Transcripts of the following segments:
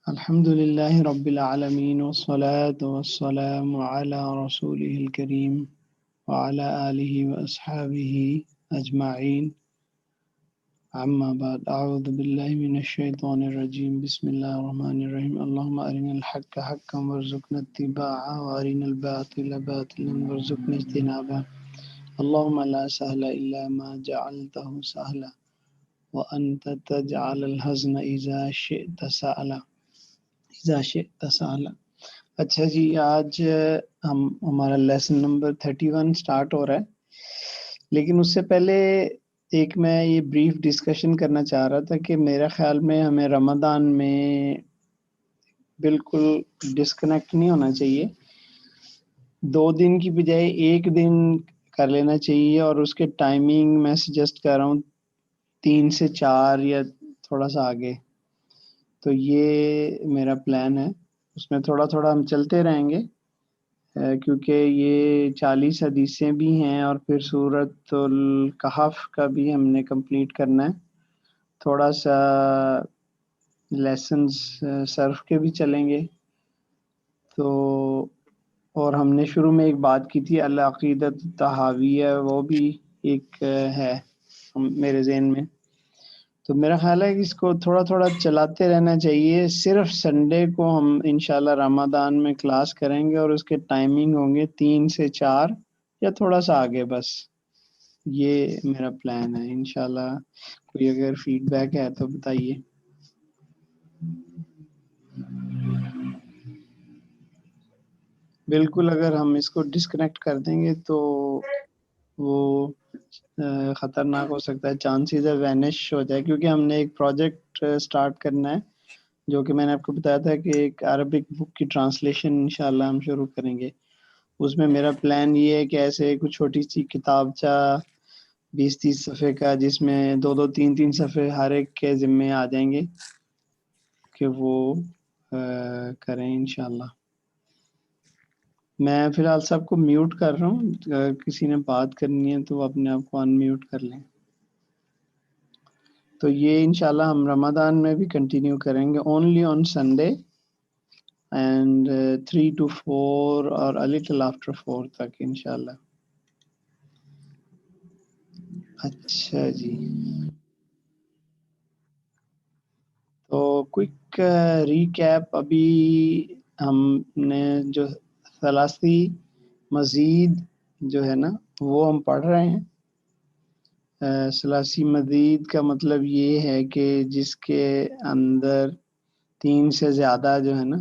الحمد لله رب العالمين والصلاة والسلام على رسوله الكريم وعلى آله وأصحابه أجمعين. أما بعد، أعوذ بالله من الشيطان الرجيم. بسم الله الرحمن الرحيم. اللهم أرنا الحق حقا وارزقنا اتباعه وأرنا الباطل باطلا وارزقنا اجتنابه. اللهم لا سهل إلا ما جعلته سهلا وأنت تجعل الحزن إذا شئت سهلا. اچھا جی، آج ہمارا لیسن نمبر 31 سٹارٹ ہو رہا ہے، لیکن اس سے پہلے ایک میں یہ بریف ڈسکشن کرنا چاہ رہا تھا کہ میرے خیال میں ہمیں رمضان میں بالکل ڈسکنیکٹ نہیں ہونا چاہیے. 2 دن کی بجائے 1 دن کر لینا چاہیے، اور اس کے ٹائمنگ میں سجیسٹ کر رہا ہوں 3 سے 4 یا تھوڑا سا آگے. تو یہ میرا پلان ہے، اس میں تھوڑا تھوڑا ہم چلتے رہیں گے، کیونکہ یہ 40 حدیثیں بھی ہیں اور پھر سورۃ الکہف کا بھی ہم نے کمپلیٹ کرنا ہے. تھوڑا سا لیسنز صرف کے بھی چلیں گے. تو اور ہم نے شروع میں ایک بات کی تھی العقیدۃ الطحاویہ، وہ بھی ایک ہے میرے ذہن میں. تو میرا خیال ہے کہ اس کو تھوڑا تھوڑا چلاتے رہنا چاہیے. صرف سنڈے کو ہم انشاءاللہ رمضان میں کلاس کریں گے، اور اس کے ٹائمنگ ہوں گے 3 سے 4 یا تھوڑا سا آگے. بس یہ میرا پلان ہے. انشاءاللہ کوئی اگر فیڈ بیک ہے تو بتائیے. بالکل، اگر ہم اس کو ڈسکنیکٹ کر دیں گے تو وہ خطرناک ہو سکتا ہے، چانسز ہے وینش ہو جائے، کیونکہ ہم نے ایک پروجیکٹ سٹارٹ کرنا ہے جو کہ میں نے آپ کو بتایا تھا کہ ایک عربک بک کی ٹرانسلیشن انشاءاللہ ہم شروع کریں گے. اس میں میرا پلان یہ ہے کہ ایسے کچھ چھوٹی سی کتابچہ 20-30 صفحے کا، جس میں 2-2 3-3 صفحے ہر ایک کے ذمے آ جائیں گے، کہ وہ کریں انشاءاللہ. میں فی الحال سب کو میوٹ کر رہا ہوں، اگر کسی نے بات کرنی ہے تو وہ اپنے آپ کو ان میوٹ کر لیں. تو یہ انشاءاللہ ہم رمضان میں بھی کنٹینیو کریں گے، only on Sunday and 3 to 4 اور a little after 4 تک انشاءاللہ. اچھا جی، تو کوئک ریکیپ. ابھی ہم نے جو ثلاثی مزید جو ہے نا وہ ہم پڑھ رہے ہیں. ثلاثی مزید کا مطلب یہ ہے کہ جس کے اندر 3 سے زیادہ جو ہے نا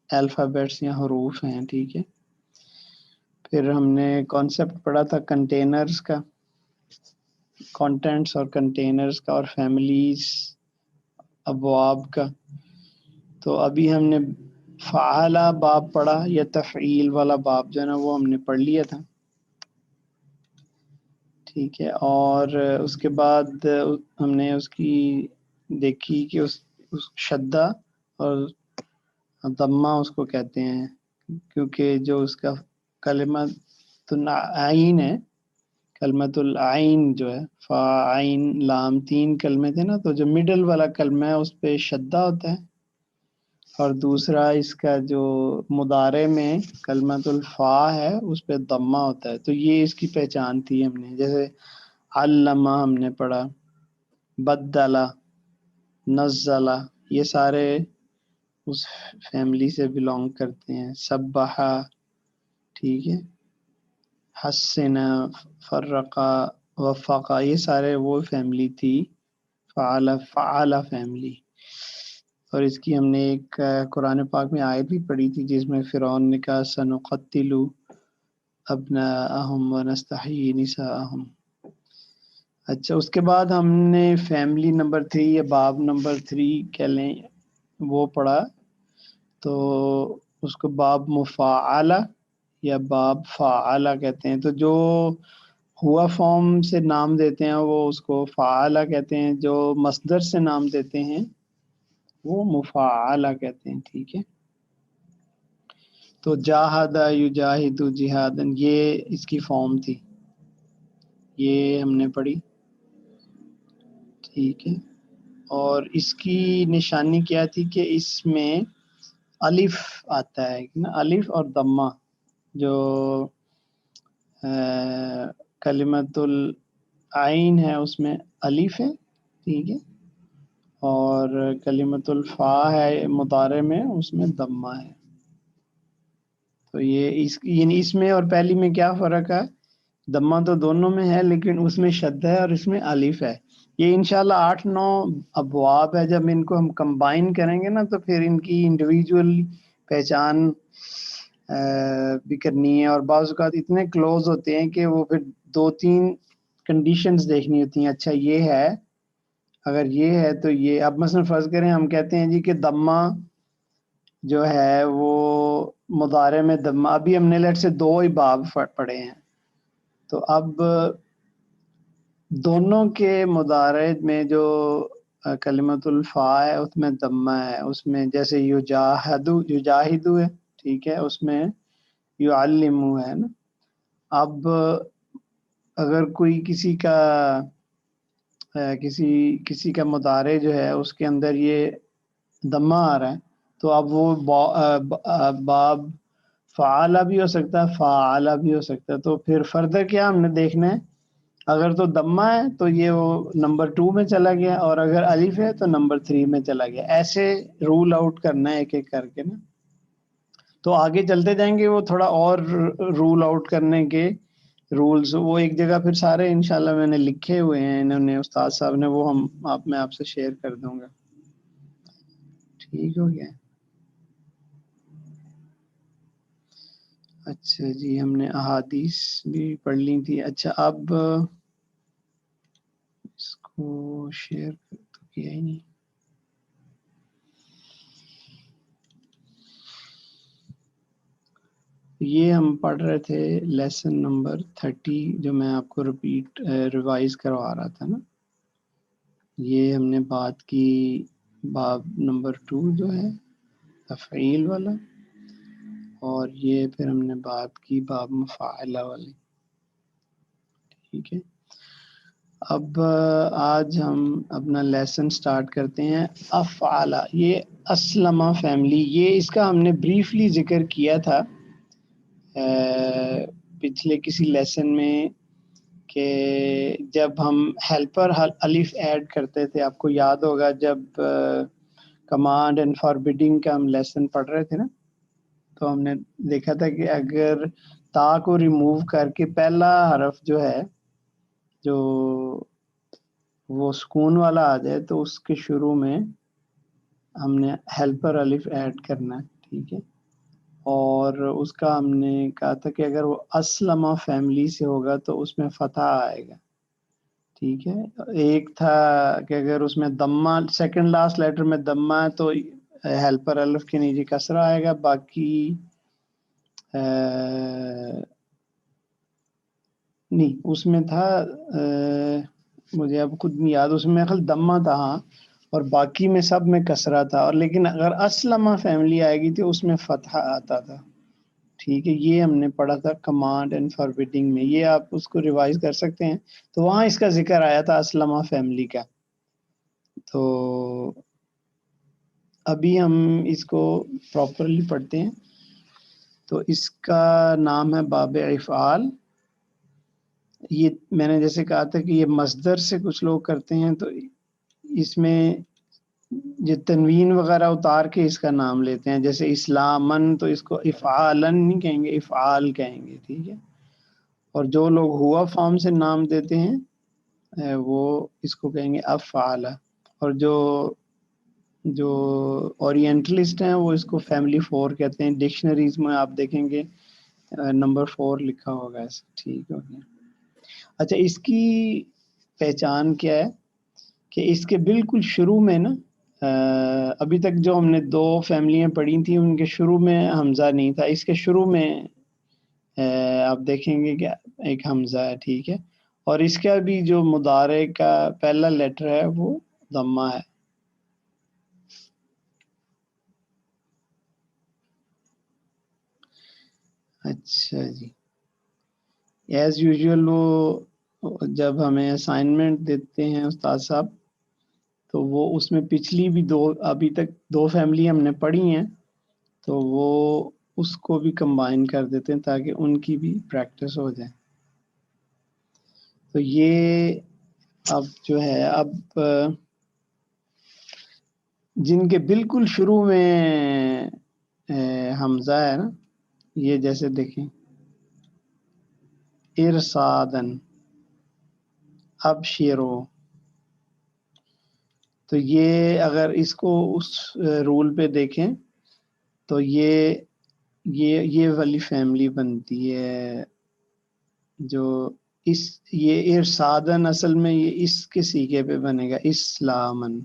الفابیٹس یا حروف ہیں. ٹھیک ہے. پھر ہم نے کانسیپٹ پڑھا تھا کنٹینرز کا، کانٹینٹس اور کنٹینرز کا، اور فیملیز، ابواب کا. تو ابھی ہم نے فعالہ باب پڑھا، یا تفعیل والا باب جو ہے نا وہ ہم نے پڑھ لیا تھا. ٹھیک ہے. اور اس کے بعد ہم نے اس کی دیکھی کہ اس شدہ اور ضمہ اس کو کہتے ہیں، کیونکہ جو اس کا کلمۃ العین ہے، کلمۃ العین جو ہے فا عین لام 3 کلمے تھے نا، تو جو مڈل والا کلمہ ہے اس پہ شدہ ہوتا ہے، اور دوسرا اس کا جو مضارع میں کلمۃ الفا ہے اس پہ ضمہ ہوتا ہے. تو یہ اس کی پہچان تھی ہم نے. جیسے علمہ ہم نے پڑھا، بدلہ، نزلہ، یہ سارے اس فیملی سے بلونگ کرتے ہیں. سبحہ، ٹھیک ہے، حسنا، فرقہ، وفقہ، یہ سارے وہ فیملی تھی. فعال فیملی. اور اس کی ہم نے ایک قرآن پاک میں آیت بھی پڑھی تھی جس میں فرعون نے کہا سنقتل ابناءہم ونستحیی نساءہم. اچھا، اس کے بعد ہم نے فیملی نمبر 3 یا باب نمبر 3 کہہ لیں وہ پڑھا. تو اس کو باب مفاعلہ یا باب فاعلہ کہتے ہیں. تو جو ہوا فارم سے نام دیتے ہیں وہ اس کو فاعلہ کہتے ہیں، جو مصدر سے نام دیتے ہیں وہ مفاعلہ کہتے ہیں. ٹھیک ہے. تو جاہدہ یجاہد جہادن، یہ اس کی فارم تھی، یہ ہم نے پڑھی. ٹھیک ہے. اور اس کی نشانی کیا تھی کہ اس میں الف آتا ہے نا، الف اور ضمہ، جو کلمۃ العین ہے اس میں الف ہے، ٹھیک ہے، اور کلمۃ الفا ہے مضارع میں، اس میں ضمہ ہے. تو یہ یعنی اس میں اور پہلی میں کیا فرق ہے؟ ضمہ تو دونوں میں ہے لیکن اس میں شد ہے اور اس میں الف ہے. یہ انشاءاللہ 8-9 ابواب ہے، جب ان کو ہم کمبائن کریں گے نا تو پھر ان کی انڈیویجول پہچان بھی کرنی ہے، اور بعض اوقات اتنے کلوز ہوتے ہیں کہ وہ پھر 2-3 کنڈیشنز دیکھنی ہوتی ہیں. اچھا یہ ہے، اگر یہ ہے تو یہ، اب مثلا فرض کریں ہم کہتے ہیں جی کہ ضمہ جو ہے وہ مضارع میں ضمہ، ابھی ہم نے لیٹ سے 2 ہی باب پڑھے ہیں، تو اب دونوں کے مضارع میں جو کلمۃ الفا ہے اس میں ضمہ ہے، اس میں جیسے یجاہدو ہے، ٹھیک ہے، اس میں یعلمو ہے نا. اب اگر کوئی کسی کا مضارع جو ہے اس کے اندر یہ ضمہ آ رہا ہے تو اب وہ باب فعالہ بھی ہو سکتا ہے، فعالہ بھی ہو سکتا ہے. تو پھر فردر کیا ہم نے دیکھنا ہے، اگر تو ضمہ ہے تو یہ وہ نمبر 2 میں چلا گیا، اور اگر الف ہے تو نمبر 3 میں چلا گیا. ایسے رول آؤٹ کرنا ہے ایک ایک کر کے نا. تو آگے چلتے جائیں گے وہ تھوڑا اور رول آؤٹ کرنے کے رولز، وہ ایک جگہ پھر سارے انشاءاللہ میں نے لکھے ہوئے ہیں، انہوں نے استاد صاحب نے، وہ میں آپ سے شیئر کر دوں گا. ٹھیک ہو گیا. اچھا جی، ہم نے احادیث بھی پڑھ لی تھی. اچھا اب اس کو شیئر تو کیا ہی نہیں. یہ ہم پڑھ رہے تھے لیسن نمبر 30 جو میں آپ کو ریوائز کروا رہا تھا نا. یہ ہم نے بات کی باب نمبر 2 جو ہے تفعیل والا، اور یہ پھر ہم نے بات کی باب مفاعلہ والی. ٹھیک ہے، اب آج ہم اپنا لیسن سٹارٹ کرتے ہیں. افعالہ، یہ اسلمہ فیملی، یہ اس کا ہم نے بریفلی ذکر کیا تھا پچھلے کسی لیسن میں، کہ جب ہم ہیلپر الف ایڈ کرتے تھے، آپ کو یاد ہوگا جب کمانڈ اینڈ فاربیڈنگ کا ہم لیسن پڑھ رہے تھے نا، تو ہم نے دیکھا تھا کہ اگر تا کو ریموو کر کے پہلا حرف جو ہے جو وہ سکون والا آ جائے تو اس کے شروع میں ہم نے ہیلپر الف ایڈ کرنا ہے. ٹھیک ہے، اور اس کا ہم نے کہا تھا کہ اگر وہ اسلمہ فیملی سے ہوگا تو اس میں فتح آئے گا. ٹھیک ہے، ایک تھا کہ اگر اس میں ضمہ سیکنڈ لاسٹ لیٹر میں ضمہ ہے تو ہیلپر الف کے نیچے کسرہ آئے گا. باقی نہیں، اس میں تھا مجھے اب خود نہیں یاد، اس میں خل ضمہ تھا ہاں، اور باقی میں سب میں کسرہ تھا. اور لیکن اگر اسلمہ فیملی آئے گی تو اس میں فتح آتا تھا. ٹھیک ہے، یہ ہم نے پڑھا تھا کمانڈ اینڈ فاربیڈنگ میں. یہ آپ اس کو ریوائز کر سکتے ہیں، تو وہاں اس کا ذکر آیا تھا اسلمہ فیملی کا. تو ابھی ہم اس کو پراپرلی پڑھتے ہیں. تو اس کا نام ہے باب افعال. یہ میں نے جیسے کہا تھا کہ یہ مصدر سے کچھ لوگ کرتے ہیں، تو اس میں جو تنوین وغیرہ اتار کے اس کا نام لیتے ہیں، جیسے اسلامن تو اس کو افعالن نہیں کہیں گے، افعال کہیں گے. ٹھیک ہے، اور جو لوگ ہوا فارم سے نام دیتے ہیں وہ اس کو کہیں گے افعال. اور جو اورینٹلسٹ ہیں وہ اس کو فیملی 4 کہتے ہیں. ڈکشنریز میں آپ دیکھیں گے نمبر 4 لکھا ہوگا ایسا. ٹھیک ہو گیا. اچھا، اس کی پہچان کیا ہے کہ اس کے بالکل شروع میں نا، ابھی تک جو ہم نے 2 فیملیاں پڑھی تھیں ان کے شروع میں حمزہ نہیں تھا. اس کے شروع میں آپ دیکھیں گے کہ ایک حمزہ ہے. ٹھیک ہے، اور اس کا بھی جو مضارع کا پہلا لیٹر ہے وہ ضمہ ہے. اچھا جی، ایز یوزول وہ جب ہمیں اسائنمنٹ دیتے ہیں استاد صاحب تو وہ اس میں پچھلی بھی ابھی تک 2 فیملی ہم نے پڑھی ہیں، تو وہ اس کو بھی کمبائن کر دیتے ہیں تاکہ ان کی بھی پریکٹس ہو جائے. تو یہ اب جو ہے اب جن کے بالکل شروع میں حمزہ ہے نا، یہ جیسے دیکھیں ارسادن، ابشرو، تو یہ اگر اس کو اس رول پہ دیکھیں تو یہ والی فیملی بنتی ہے جو یہ ارسادن اصل میں یہ اس کے سیغے پہ بنے گا اسلامن،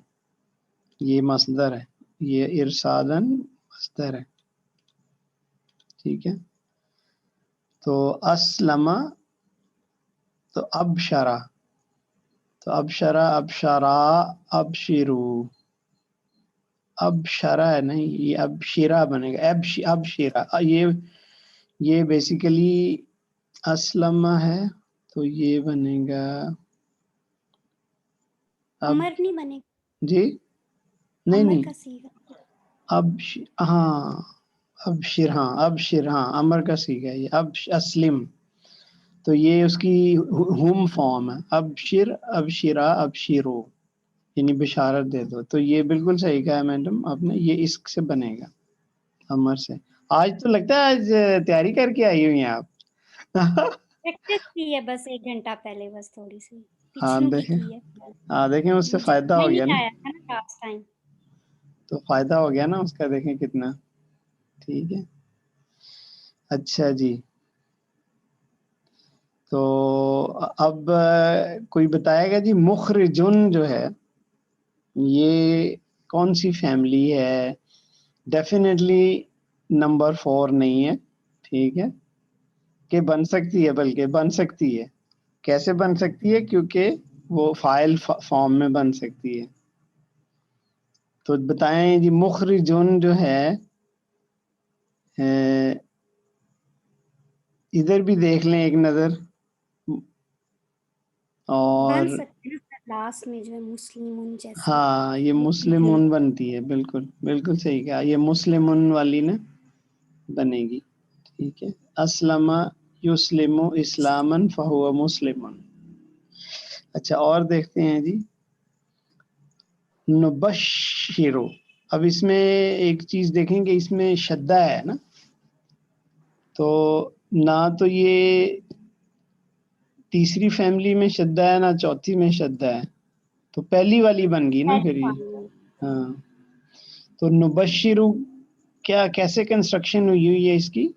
یہ مصدر ہے، یہ ارسادن مصدر ہے، ٹھیک ہے. تو اسلم، تو ابشرا، تو ابشرا، ابشرا، ابشرو، ابشرا ہے نہیں، یہ ابشرا بنے گا، ابشرا. یہ بیسیکلی اسلم ہے تو یہ بنے گا عمر نہیں بنے گا، جی نہیں عمر نہیں، کا صیغہ. ابشر، ہاں ابشر، ہاں امر کا صیغہ ہے یہ، اسلم، تو یہ اس کی ہوم فارم ہے، ابشر، ابشرا، ابشرو، یعنی بشارت دے دو. تو یہ بالکل صحیح کہا ہے میڈم آپ نے، یہ اس سے بنے گا امر سے. آج تو لگتا ہے آج تیاری کر کے آئی ہوئی ہیں آپ. پریکٹس کی ہے بس 1 گھنٹہ پہلے، بس تھوڑی سی ہاں پچھلوں دیکھیں، کی ہے. ہاں دیکھیں اس سے مجھے فائدہ ہو گیا نا، نہیں آیا تھا نا لاسٹ ٹائم. تو فائدہ ہو گیا نا اس کا، دیکھیں کتنا ٹھیک ہے. اچھا جی، تو اب کوئی بتائے گا جی مخرجن جو ہے یہ کون سی فیملی ہے؟ ڈیفینیٹلی نمبر 4 نہیں ہے، ٹھیک ہے، کہ بن سکتی ہے، بلکہ بن سکتی ہے. کیسے بن سکتی ہے؟ کیونکہ وہ فاعل فارم میں بن سکتی ہے. تو بتائیں جی مخرجن جو ہے، ادھر بھی دیکھ لیں ایک نظر، اور بن سکتے ہیں لاسٹ میں جو ہے مسلمون جیسے. ہاں یہ مسلمون بنتی ہے، بالکل بالکل صحیح کہا، یہ مسلمون والی نا بنے گی، ٹھیک ہے. اسلم یسلم اسلامن فہو مسلمن. اچھا اور دیکھتے ہیں جی نبشرو. اب اس میں ایک چیز دیکھیں کہ اس میں شدہ ہے نا، تو نہ تو یہ تیسری فیملی میں شدہ ہے نہ چوتھی میں شدہ ہے، تو پہلی والی بن گئی نا پھر یہ. ہاں تو نبشرو کیا کیسے کنسٹرکشن ہوئی ہے اس کی؟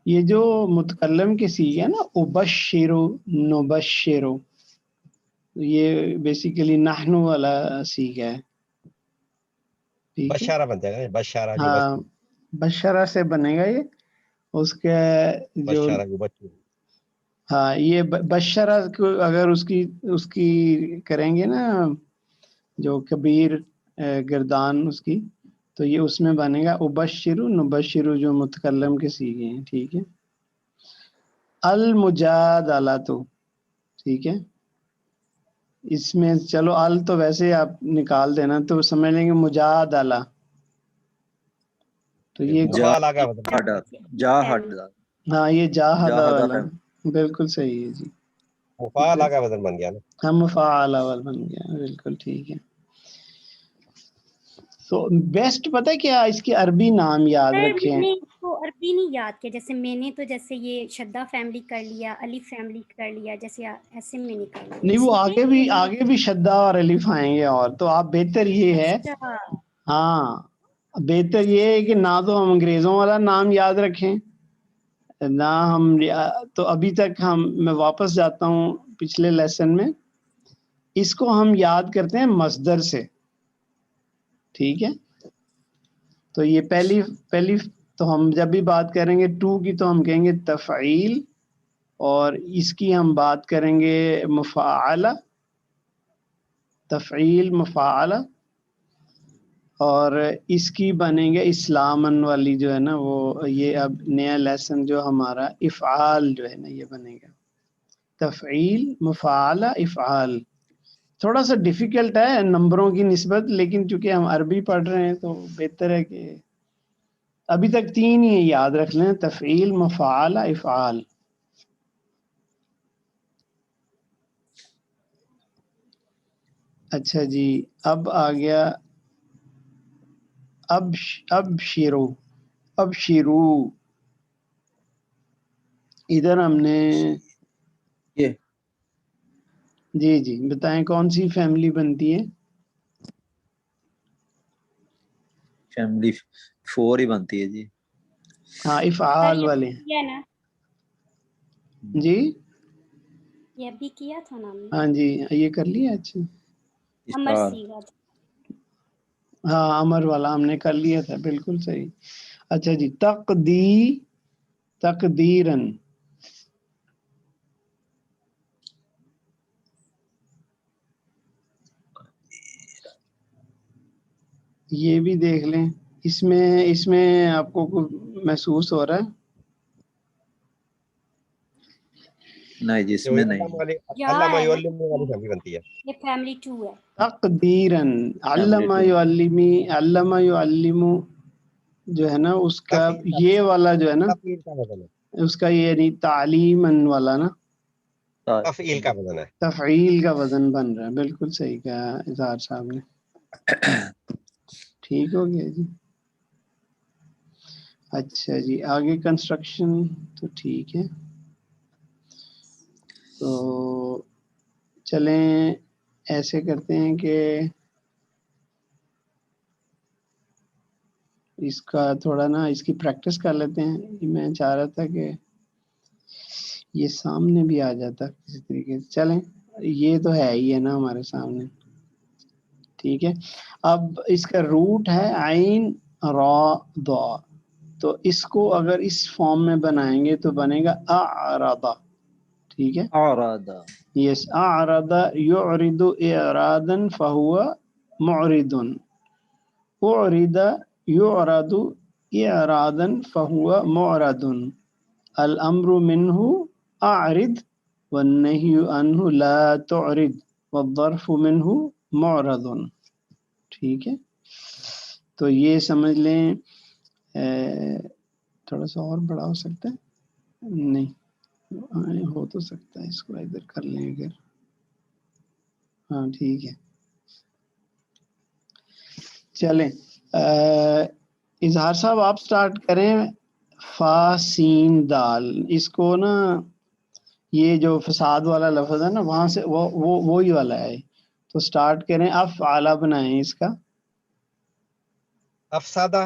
یہ جو متکلم کے صیغے ہے نا، ابشرو، نبشرو، یہ بیسیکلی نحنو والا صیغہ ہے، ٹھیک ہے. بشارہ بن جائے گا، بشارہ ہاں بشرہ سے بنے گا یہ، اس کے جو بشارہ بچوں. ہاں یہ بشرہ کو اگر اس کی کریں گے نا جو کبیر گردان اس کی، تو یہ اس میں بنے گا ابشرو، نبشرو جو متکلم کے صیغے ہیں، ٹھیک ہے. المجادلۃ، ٹھیک ہے. اس میں چلو ال تو ویسے آپ نکال دینا تو سمجھ لیں گے مجادلہ، تو یہ مفعال آگا بدل. ہاں یہ جاہدہ والا بالکل صحیح ہے جی، مفعال آگا بدل بن گیا نا. ہم مفعال اول بن گیا، بالکل ٹھیک ہے. تو بیسٹ پتہ کیا، اس کے عربی نام یاد رکھیں. میں نے اس کو عربی نہیں یاد کیا، جیسے میں نے تو جیسے یہ شدہ فیملی کر لیا، الف فیملی کر لیا، جیسے ایسے میں نے کر لیا. نہیں وہ آگے بھی شدہ اور الف آئیں گے، اور تو آپ بہتر یہ ہے، ہاں بہتر یہ ہے کہ نہ تو ہم انگریزوں والا نام یاد رکھیں نہ ہم، تو ابھی تک میں واپس جاتا ہوں پچھلے لیسن میں، اس کو ہم یاد کرتے ہیں مصدر سے، ٹھیک ہے. تو یہ پہلی تو ہم جب بھی بات کریں گے ٹو کی تو ہم کہیں گے تفعیل، اور اس کی ہم بات کریں گے مفعلہ، تفعیل مفاعلہ، اور اس کی بنے گا اسلامن والی جو ہے نا وہ، یہ اب نیا لیسن جو ہمارا افعال جو ہے نا یہ بنے گا، تفعیل مفاعلہ افعال. تھوڑا سا ڈیفیکلٹ ہے نمبروں کی نسبت، لیکن چونکہ ہم عربی پڑھ رہے ہیں تو بہتر ہے کہ ابھی تک 3 ہی یاد رکھ لیں، تفعیل مفاعلہ افعال. اچھا جی، اب آ گیا اب شیرو. ادھر ہم نے یہ جی بتائیں کون سی فیملی بنتی ہے؟ فیملی 4 ہی بنتی ہے جی. ہاں افعال والے. کیا نا، جی یہ بھی کیا تھا نا ہم نے، ہاں جی یہ کر لیا. اچھا امر اسٹار. سیگا. ہاں امر والا ہم نے کر لیا تھا، بالکل صحیح. اچھا جی، تقدیرن. یہ بھی دیکھ لیں، اس میں آپ کو محسوس ہو رہا ہے؟ نہیں جی اس جو میں علامہ نہیں. والی یا علامہ ہے نا، یعلم والی فیملی بنتی ہے. یہ فیملی 2 ہے. تقدیرن، علامہ یعلم جو ہے نا اس کا یہ والا جو ہے نا تفعیل کا وزن ہے، اس کا یعنی تعلیمن والا نا تفعیل کا وزن ہے. تفعیل کا وزن بن رہا ہے. بالکل صحیح کہا اظہار صاحب نے. ٹھیک ہو گیا جی. اچھا جی، آگے کنسٹرکشن تو ٹھیک ہے. تو چلیں ایسے کرتے ہیں کہ اس کا تھوڑا نا اس کی پریکٹس کر لیتے ہیں. میں چاہ رہا تھا کہ یہ سامنے بھی آ جاتا کسی طریقے سے. چلیں یہ تو ہے ہی ہے نا ہمارے سامنے. ٹھیک ہے، اب اس کا روٹ ہے عین را ضا، تو اس کو اگر اس فارم میں بنائیں گے تو بنے گا اعرض. ٹھیک ہے، اعرادا. یس، اعرض یعرض اعرادا فهو معرض، اعرض يعرض اعرادا فهو معرض، الامر منه اعرض والنهي عنه لا تعرض والظرف منه معرض. ٹھیک ہے، تو یہ سمجھ لیں. تھوڑا سا اور بڑا ہو سکتا ہے؟ نہیں ہو تو سکتا ہے، اس کو ادھر کر لیں اگر. ہاں ٹھیک ہے. چلیں اظہار صاحب آپ سٹارٹ کریں. فا سین دال، اس کو نا یہ جو فساد والا لفظ ہے نا وہاں سے وہی والا ہے، تو سٹارٹ کریں. افعال بنائیں اس کا. افسادہ،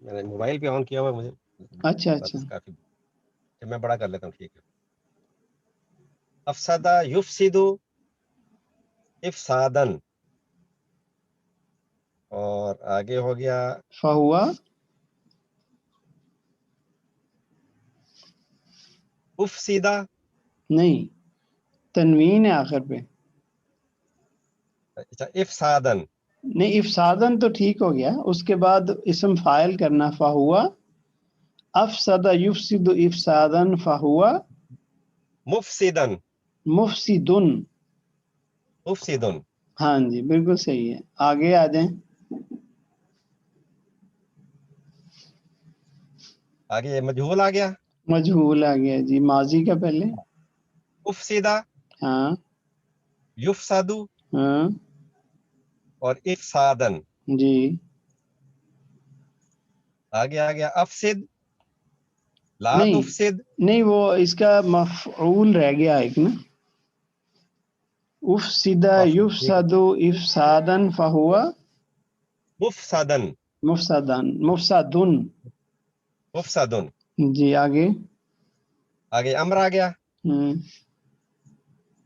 میں نے موبائل پہ آن کیا ہوا ہے مجھے. اچھا بس کافی میں بڑا کر لیتا ہوں. ٹھیک ہے، افسادہ یفسد افسادن، اور آگے ہو گیا فہوا افسیدہ. نہیں، تنوین ہے آخر پہ. اچھا افسادن، نہیں افسادن تو ٹھیک ہو گیا، اس کے بعد اسم فاعل کرنا فہوا. افسد یفسد افسادن فہوا مفسدن، مفسدن. مفسدن. ہاں جی بالکل صحیح ہے. آگے آ جائیں. آگے مجہول آ گیا. مجہول آ گیا جی، ماضی کا پہلے. افسدہ، ہاں یفسدو، ہاں اور افسادن. جی آگے آ گیا افسد، لا نہیں تفسد. نہیں، وہ اس کا مفعول رہ گیا ایک نا. افسدہ یفسد افسادا فہوا مفسدن، مفسدن مفسدن. مفسدن. جی آگے. آگے امر آ گیا. ہوں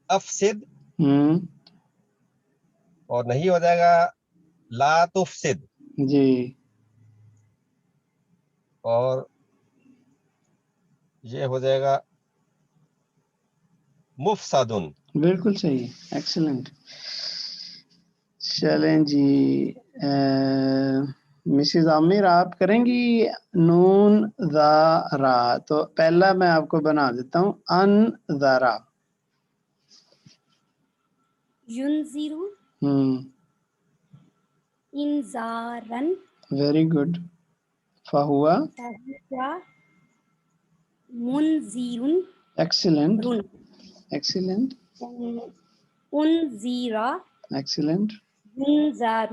افسد، ہوں اور نہیں ہو جائے گا لا تفسد. جی اور یہ ہو جائے گا مفسدن. بالکل صحیح, ایکسلنٹ. چلیں جی, مسز عامر آپ کریں گی نون ذا را. تو پہلا میں آپ کو بنا دیتا ہوں ان ذرا. ينذر انذارا ویری گڈ. فہوا فهو منذر ایکسلنٹ ایکسلنٹ انذر ایکسلنٹ. ينذر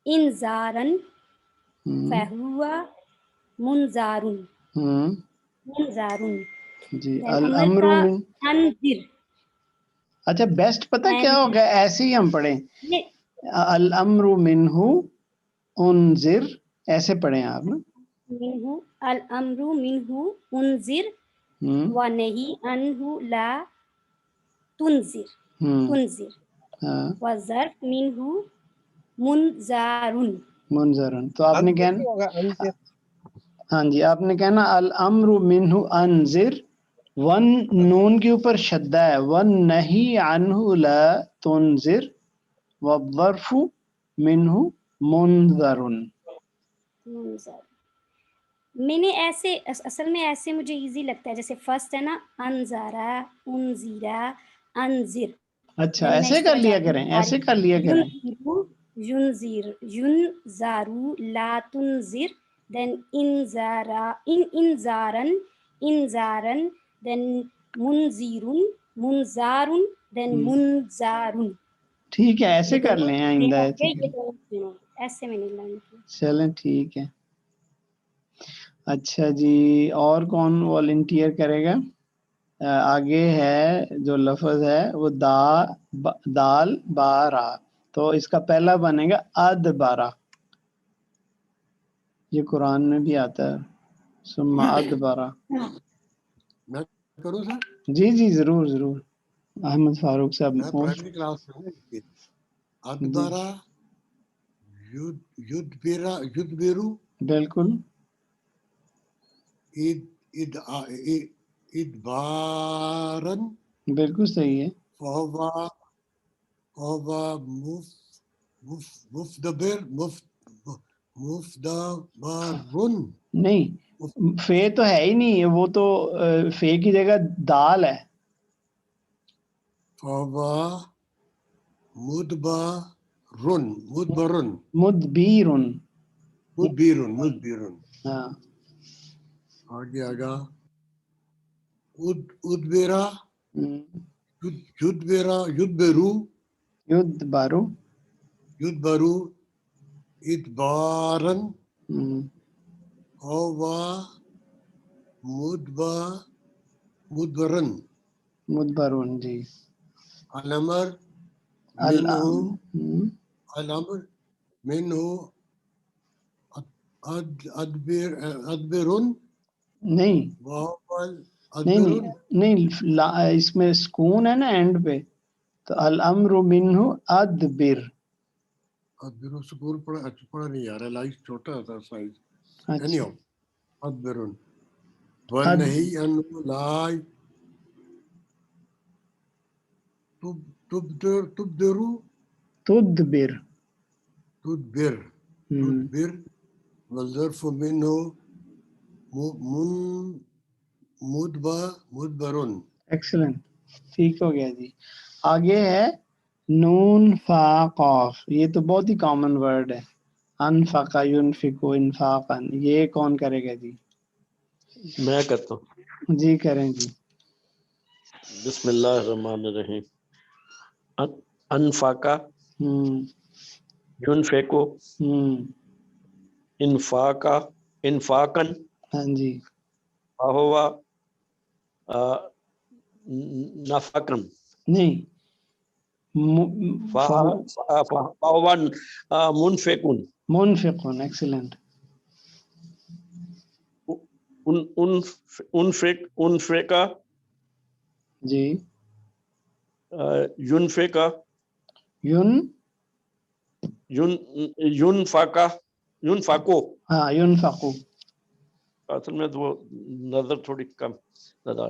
انذارا فهو منذر منذر. جی. Then الامر امر من, کا انذر. اچھا بیسٹ پتہ کیا ہوگا, ایسے ہی ہم پڑھیں یہ الامر منہ انذر, ایسے پڑھیں آپ نا. منہ الامر منہ انذر ونہی عنہ لا تنذر تنذر ہاں وظرف منہ منذار. منذرن. تو آپ نے انذر کہنا, نہیں ہوگا, انذر. ہاں جی, آپ نے کہنا الامر منہ انذر, ون نون کے اوپر شدہ ہے, ون نہی عنہ لا تنذر والظرف منہ منذر. منذر. میں نے ایسے اصل میں ایسے مجھے ایزی لگتا ہے, جیسے فرسٹ ہے نا انذارا انذیرا انذر. اچھا Then میں ایسے اس کے کر بعد لیا جاتی کریں, ہوں ایسے کر لیا کریں. ينذر ينذر لا تنذر. Then انذارا انذارا انذارا. Then منذر منذار. Then منذار. ٹھیک ہے, ایسے یہ کر دونوں لیں same آئندہ. ہو ایسے گئے, کر یہ دونوں same ہو گئے. ایسے میں نے لرن کیا. چلیں ٹھیک ہے. اچھا جی, اور کون والنٹیئر کرے گا؟ آگے ہے جو لفظ ہے وہ دال بارا, تو اس کا پہلا بنے گا ادبارا. یہ قرآن میں بھی آتا ہے, ثم ادبارا. میں کروں سر؟ جی جی ضرور ضرور. احمد فاروق صاحب میں پرائمری کلاس میں ادبارا یدبرا یدبرو بالکل ادبارن بالکل صحیح ہے. فہو مفدبر مفدبرن. نہیں, فے تو ہے ہی نہیں, وہ تو فے کی جگہ دال ہے. فہو مدبرن مدبرن مدبیرن. مدبرن مدبرن. ہاں آگے آگا ادبرا یدبرا یدبرو یدبارو یدبرو ادبارن فہو مدبرن مدبرون. جی. الامر منہ ادبرن نہیں نہیں ادبرن. نہیں, اس میں سکون ہے نا اینڈ پہ, تو الامر منہ ادبر. ادبرن سکون پڑا نہیں یار, لائف چھوٹا تھا سائز. اچھا ادبرن ونہی عنہ لا تبدرو تدبر. تدبر تدبر والظرف منہ مدبرن. ایکسلنٹ, ٹھیک ہو گیا جی. آگے ہے نون فا قاف. یہ تو بہت ہی کامن ورڈ ہے, انفقا ینفقو انفاقا. یہ کون کرے گا جی؟ میں کرتا ہوں. جی کریں جی. بسم اللہ الرحمن الرحیم. انفاقا ینفقو انفاقا انفاقن. ہاں جی. فہو نفقن. نہیں فہو منفقن. منفقون. ایکسلنٹ. انفقا جی. ینفقا ینفقا ینفقو. ہاں ینفقو. اصل میں وہ نظر تھوڑی کم نظر.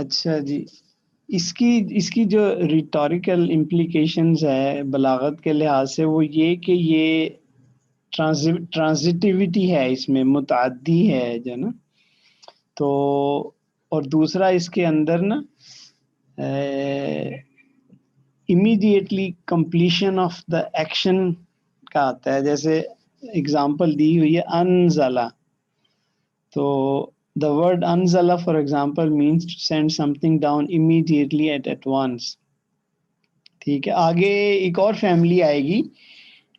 اچھا جی، اس کی جو ریٹوریکل امپلیکیشنز ہے بلاغت کے لحاظ سے وہ یہ کہ یہ ٹرانزٹیوٹی ہے، اس میں متعدی ہے جو نا، تو اور دوسرا اس کے اندر نا immediately completion of the action کا آتا ہے. جیسے اگزامپل دی ہوئی ہے انزلہ، تو the word anzala for example means to send something down immediately at once. ٹھیک ہے، آگے ایک اور فیملی آئے گی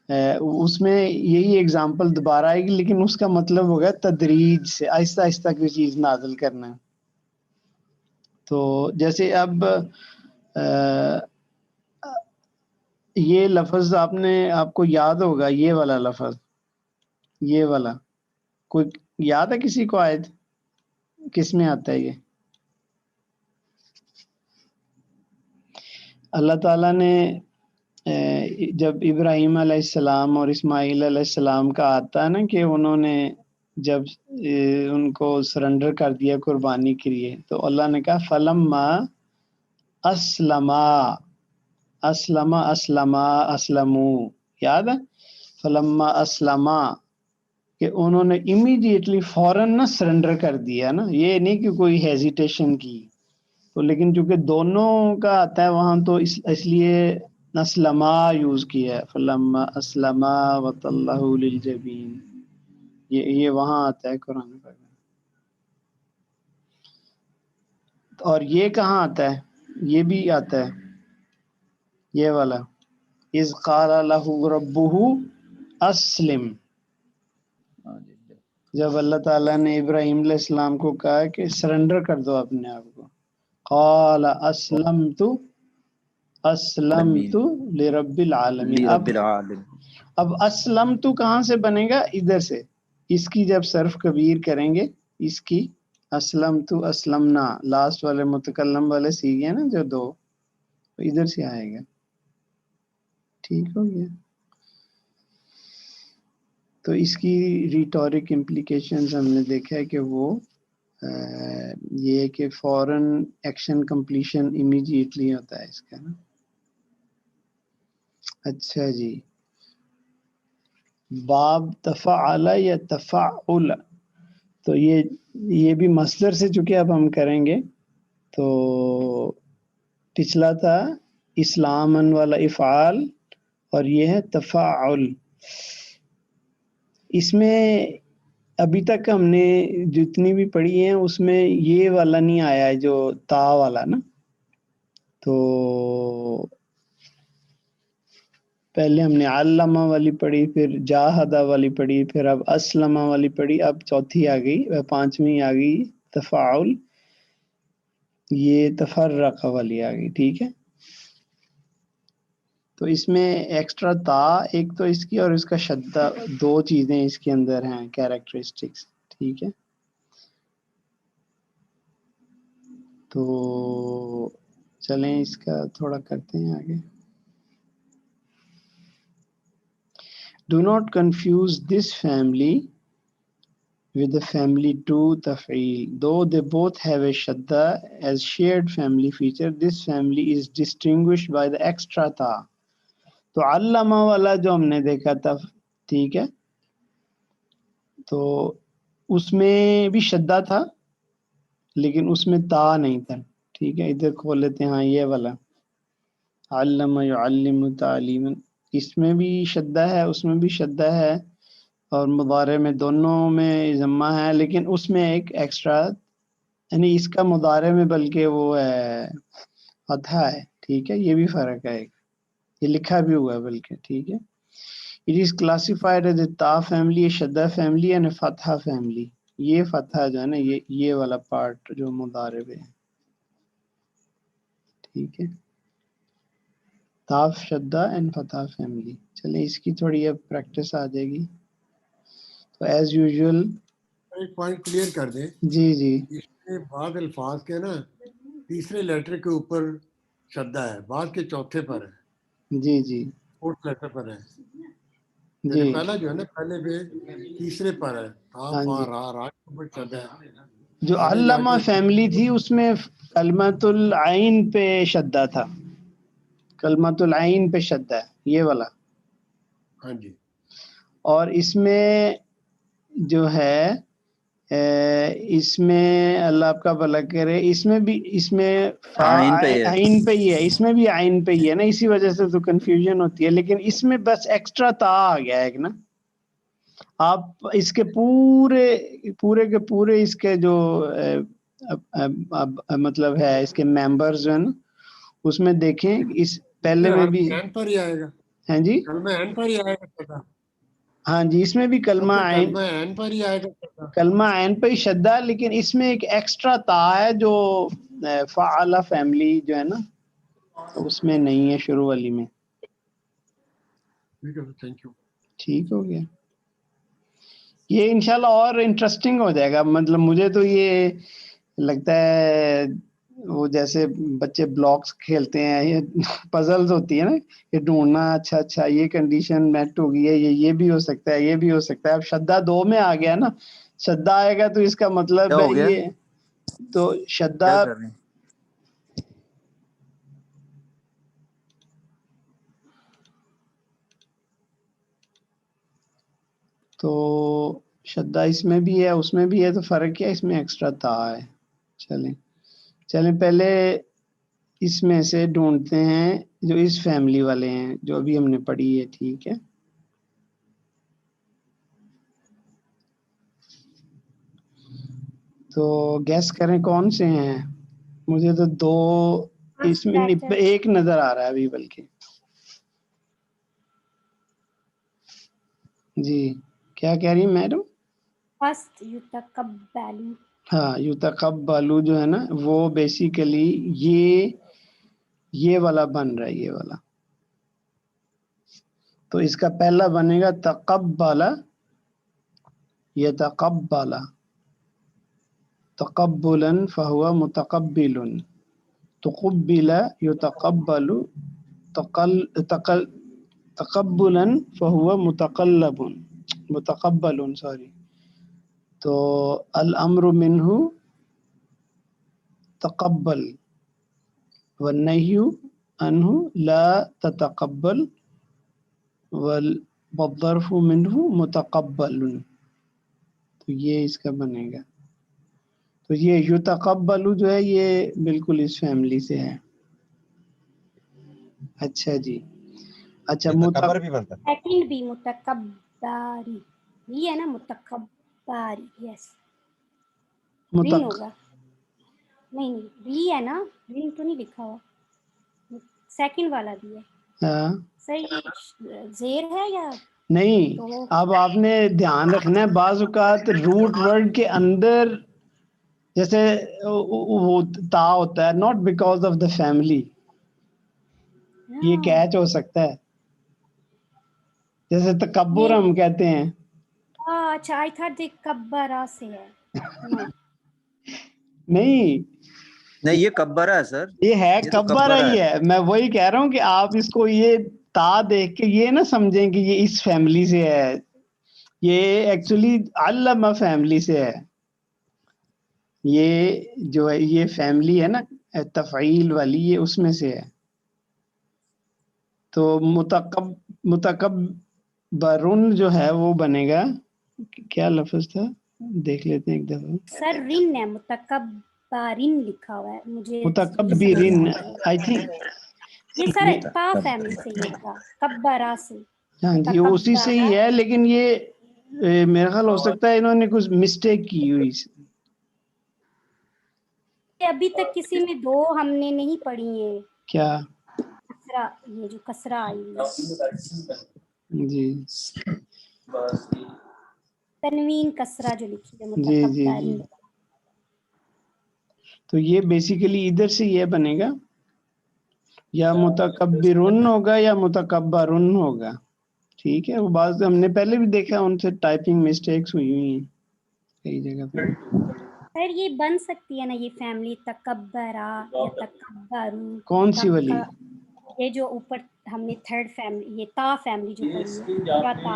اس میں یہی ایگزامپل دوبارہ آئے گی، لیکن اس کا مطلب ہوگا تدریج سے آہستہ آہستہ کوئی چیز نازل کرنا. تو جیسے اب یہ لفظ آپ کو یاد ہوگا، یہ والا لفظ، یہ والا کوئی یاد ہے کسی کو؟ آیت کس میں آتا ہے یہ؟ اللہ تعالیٰ نے جب ابراہیم علیہ السلام اور اسماعیل علیہ السلام کا آتا ہے نا کہ انہوں نے جب ان کو سرنڈر کر دیا قربانی کے لیے، تو اللہ نے کہا فلما اسلموا، یاد ہے فلما اسلما، کہ انہوں نے امیڈیٹلی فوراً نا سرنڈر کر دیا نا، یہ نہیں کہ کوئی ہیزیٹیشن کی. تو لیکن چونکہ دونوں کا آتا ہے وہاں تو اس لیے اسلما یوز کیا ہے، فلما اسلما وتلہ للجبین، یہ وہاں آتا ہے قرآن پاک میں. اور یہ کہاں آتا ہے؟ یہ بھی آتا ہے یہ والا اذ قال لہ ربہ اسلم، جب اللہ تعالیٰ نے ابراہیم علیہ السلام کو کہا کہ سرنڈر کر دو اپنے آپ کو، قال اسلمت لرب العالمین. اب اسلمت کہاں سے بنے گا؟ ادھر سے، اس کی جب صرف کبیر کریں گے، اس کی اسلمت اسلمنا لاسٹ والے متکلم والے سیگے نا جو دو، ادھر سے آئے گا. ٹھیک ہو گیا؟ تو اس کی ریٹورک امپلیکیشنز ہم نے دیکھا ہے کہ وہ یہ کہ فوراً ایکشن کمپلیشن امیڈیٹلی ہوتا ہے اس کا نا. اچھا جی، باب تفعل یا تفعل، تو یہ بھی مصدر سے چونکہ اب ہم کریں گے. تو پچھلا تھا اسلامن والا افعال، اور یہ ہے تفعل. اس میں ابھی تک ہم نے جتنی بھی پڑھی ہیں اس میں یہ والا نہیں آیا ہے جو تا والا نا. تو پہلے ہم نے علامہ والی پڑھی، پھر جاہدہ والی پڑھی، پھر اب اسلمہ والی پڑھی، اب چوتھی آ گئی، پانچویں آ گئی تفاعل، یہ تفرق والی آ گئی. ٹھیک ہے، تو اس میں ایکسٹرا تا ایک تو اس کی اور اس کا شدہ، دو چیزیں اس کے اندر ہیں کیریکٹرسٹکس. ٹھیک ہے، تو چلیں اس کا تھوڑا کرتے ہیں آگے. Do not confuse this family with the family 2 taf'il. Though they both have a shadda as shared family feature, this family is distinguished by the extra ta. تو علامہ والا جو ہم نے دیکھا تھا، ٹھیک ہے، تو اس میں بھی شدہ تھا لیکن اس میں تا نہیں تھا. ٹھیک ہے، ادھر کھول لیتے ہیں. ہاں یہ والا علم یعلم تعلیما، اس میں بھی شدہ ہے اس میں بھی شدہ ہے، اور مضارع میں دونوں میں ضمہ ہے، لیکن اس میں ایک ایکسٹرا، یعنی اس کا مضارع میں بلکہ وہ ہے فتحہ ہے. ٹھیک ہے، یہ بھی فرق ہے ایک، یہ لکھا بھی ہوا ہے بلکہ. ٹھیک ہے، it is classified as a ta family, a shadda family and a fatha family. یہ فتحہ جو ہے نا، یہ والا پارٹ جو مضارع ہے. ٹھیک ہے، تاف شدہ اینڈ فتح فیملی. چلیں اس کی تھوڑی اب پریکٹس آ جائے گی. تو ایز یوزول ایک پوائنٹ کلیئر کر دیں. جی جی، اس میں بعض الفاظ کے نا تیسرے لیٹر کے اوپر شدہ ہے، بعض کے چوتھے پر ہے، جی جی فورتھ لیٹر پر ہے. جی، یعنی پہلا جو ہے نا پہلے پہ تیسرے پر ہے، تا ہاں فا جی را، را کے اوپر شدہ ہے، جو علامہ فیملی تھی اس میں کلمۃ العین پہ شدہ تھا، کلمۃ العین پہ شدہ ہے یہ والا. ہاں جی. اور اس میں جو ہے اس میں اللہ آپ کا بھلا کرے، اس میں بھی اس میں عین پہ ہے. عین پہ ہی ہے، اس میں بھی عین پہ ہی ہے نا، اسی وجہ سے تو کنفیوژن ہوتی ہے. لیکن اس میں بس ایکسٹرا تا آ گیا ہے نا. آپ اس کے پورے کے پورے اس کے جو مطلب ہے اس کے ممبرز جو ہیں نا اس میں دیکھیں اس پہلے میں بھی عین پر ہی آئے گا. ہاں جی کلمہ عین پر ہی آئے گا. ہاں جی اس میں بھی کلمہ عین، کلمہ عین پر ہی آئے گا. کلمہ عین پہ ہی شدہ، لیکن اس میں ایک ایکسٹرا تا ہے جو فعل فیملی جو ہے نا اس میں نہیں ہے شروع والی میں. Thank you. ٹھیک ہو گیا. یہ انشاءاللہ اور انٹرسٹنگ ہو جائے گا. مطلب مجھے تو یہ لگتا ہے وہ جیسے بچے بلاکس کھیلتے ہیں، یہ پزلز ہوتی ہے نا، یہ ڈھونڈنا اچھا یہ کنڈیشن میٹ ہوگی ہے، یہ بھی ہو سکتا ہے، یہ بھی ہو سکتا ہے. اب شدہ 2 میں آ گیا نا، شدہ آئے گا تو اس کا مطلب کیا ہے ہو گیا؟ یہ تو شدہ کیا کر رہے ہیں؟ تو شدہ اس میں بھی ہے اس میں بھی ہے، تو فرق کیا اس میں ایکسٹرا تا ہے. چلیں پہلے اس میں سے ڈھونڈتے ہیں جو اس فیملی والے ہیں جو ابھی ہم نے پڑھی ہے. ٹھیک ہے، تو گیس کریں کون سے ہیں. مجھے تو 2 اس میں ایک نظر آ رہا ہے ابھی بلکہ. جی کیا کہہ رہی ہیں میڈم؟ فسٹ یتقبلوا. ہاں یتقبلوا جو ہے نا وہ بیسیکلی یہ والا بن رہا ہے، یہ والا. تو اس کا پہلا بنے گا تقبل، یتقبل، تقبلا فهو متقبل، تقبل یتقبل، تقبلا فهو متقبل سوری. تو الامر منہ تقبل والنہی عنہ لا تتقبل والظرف منہ متقبل. تو یہ اس کا بنے گا. تو یہ یتقبل جو ہے یہ بالکل اس فیملی سے ہے. اچھا جی. اچھا تکبر بھی بنتا ہے. سیکنڈ بھی متکباری یہ ہے نا، متکباری. یس رین ہوگا. نہیں ری ہے نا، رین تو نہیں لکھا ہوا. سیکنڈ والا بھی ہے. ہاں صحیح زیر ہے یا نہیں. تو اب آپ نے دھیان رکھنا ہے بعض اوقات روٹ ورڈ کے اندر جیسے وہ تا ہوتا ہے not because of the family, یہ کیچ ہو سکتا ہے. جیسے تکبر ہم کہتے ہیں. اچھا آئی تھاٹ دی کبرا سے ہے. نہیں یہ کبرا ہے سر، یہ ہے یہ تو کبرا ہی ہے. میں وہی کہہ رہا ہوں کہ آپ اس کو یہ تا دیکھ کے یہ نہ سمجھیں کہ یہ اس فیملی سے ہے، یہ ایکچولی علامہ فیملی سے ہے. یہ جو ہے یہ فیملی ہے نا تفعیل والی، یہ اس میں سے ہے. تو متکبرن جو ہے وہ بنے گا، کیا لفظ تھا دیکھ لیتے ہیں ایک دفعہ. سر رن ہے، متکبرین لکھا ہوا ہے مجھے. متکبرین آئی تھنک یہ سر تا فیملی سے یہ تھا، کبرا سے. ہاں جی اسی سے ہی ہے، لیکن یہ میرا خیال ہو سکتا ہے انہوں نے کچھ مسٹیک کی ہوئی. ابھی تک کسی میں 2 ہم نے نہیں پڑھی ہیں. کیا کسرا، یہ جو کسرا آئی ہے جی تنوین کسرا جو لکھی ہے جی جی جی. متکبرین. تو یہ بیسیکلی ادھر سے یہ بنے گا، یا متکبرن ہوگا یا متکبرن ہوگا. ٹھیک ہے، وہ بعض ہم نے پہلے بھی دیکھا ان سے ٹائپنگ مسٹیکس ہوئی ہیں کئی جگہ پہ. سر یہ بن سکتی ہے نا یہ فیملی تکبرا یا تکبرو. کون سی والی؟ یہ جو اوپر ہم نے تھرڈ فیملی، یہ تا فیملی جو پڑھی ہے، پورا تا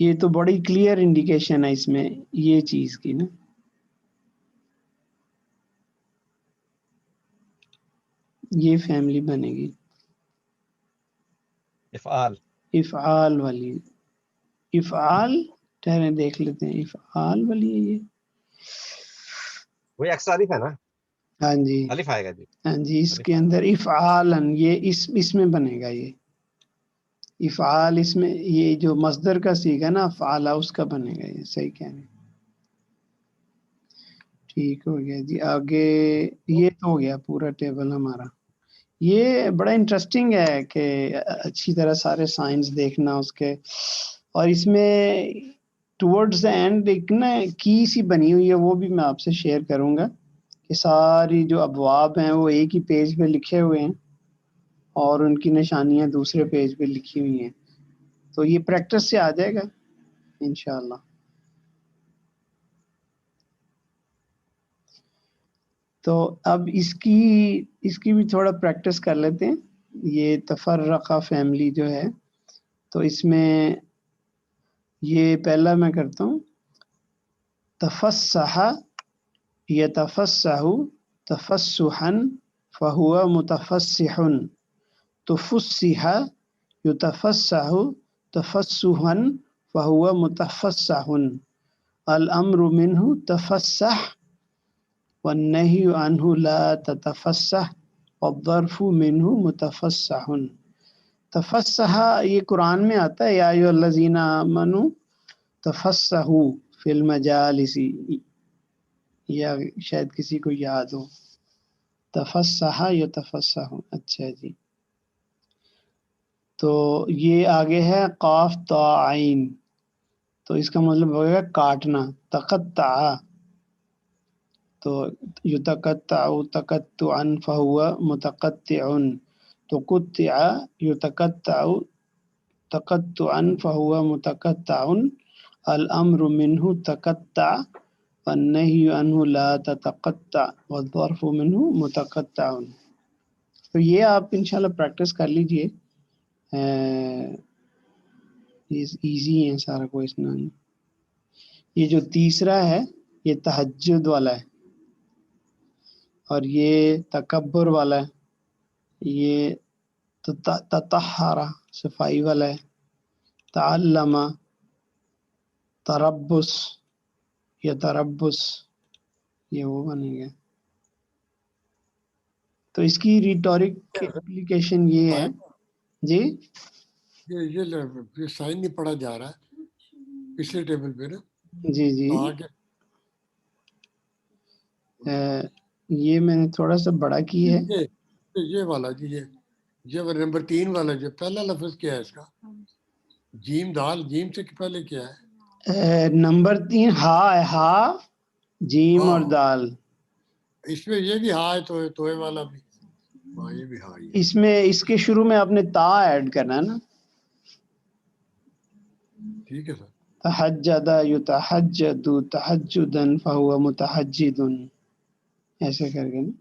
یہ تو بڑی کلیئر انڈیکیشن ہے اس میں یہ چیز کی نا. یہ فیملی بنے گی افعال. افعال والی. افعال ٹھہریں دیکھ لیتے ہیں افعال والی ہے یہ. وہی اکثر الف ہے نا. ہاں جی الف آئے گا جی. ہاں جی اس کے اندر افعالن یہ اس میں بنے گا. یہ افعال اس میں یہ جو مصدر کا سیگا نا افعالہ اس کا بنے گا. یہ صحیح کہہ رہے ہیں. ٹھیک ہو گیا جی. آگے یہ تو ہو گیا پورا ٹیبل ہمارا. یہ بڑا انٹرسٹنگ ہے کہ اچھی طرح سارے سائنس دیکھنا اس کے. اور اس میں ٹورڈز دا اینڈ ایک نا کی سی بنی ہوئی ہے وہ بھی میں آپ سے شیئر کروں گا کہ ساری جو ابواب ہیں وہ ایک ہی پیج پہ لکھے ہوئے ہیں اور ان کی نشانیاں دوسرے پیج پہ لکھی ہوئی ہیں. تو یہ پریکٹس سے آ جائے گا انشاءاللہ. تو اب اس کی بھی تھوڑا پریکٹس کر لیتے ہیں. یہ تفرقہ فیملی جو ہے تو اس میں یہ پہلا میں کرتا ہوں. تفسح یتفسح تفسحا فهو متفسح. تفسح یتفسح تفسحا فهو متفسح. الامر منه تفسح والنهي عنه لا تتفسح والظرف منه متفسح. تفسح یہ قرآن میں آتا ہے یا ایھا الذین آمنوا تفسحوا فی المجالس. یا شاید کسی کو یاد ہو. تفسح یتفسح. اچھا جی. تو یہ آگے ہے قاف تا عین تو اس کا مطلب ہوگا کاٹنا. تقطع تو یتقطع تقطعا فهو متقطع. تو قطع یتقطع تقطعا فهو متقطع. الامر منه تقطع والنهي عنه لا تتقطع والظرف منه متقطع. تو یہ آپ انشاءاللہ پریکٹس کر لیجئے. ایزی ہے سارا کوئی اتنا نہیں. یہ جو تیسرا ہے یہ تہجد والا ہے اور یہ تکبر والا ہے. یہ تطہر صفائی والا ہے. تعلم تربص یا تربص یہ وہ بنے گا. تو اس کی ریٹورک اپلیکیشن یہ ہے جی. یہ سائن نہیں پڑھا جا رہا ہے پچھلے ٹیبل پہ نا. جی جی یہ میں نے تھوڑا سا بڑا کی ہے. یہ والا جی یہ نمبر 3 والا جو پہلا لفظ کیا ہے اس کا جیم دال. جیم سے پہلے کیا ہے؟ نمبر 3 ہا ہے. ہا جیم اور دال. اس میں یہ بھی ہا ہے تو توئے والا بھی. یہ بھی ہا ہے. اس میں اس کے شروع میں آپ نے تا ایڈ کرنا ہے نا. ٹھیک ہے سر. تہجد یتہجد تہجدا فهو متہجد ایسے کر کے نا.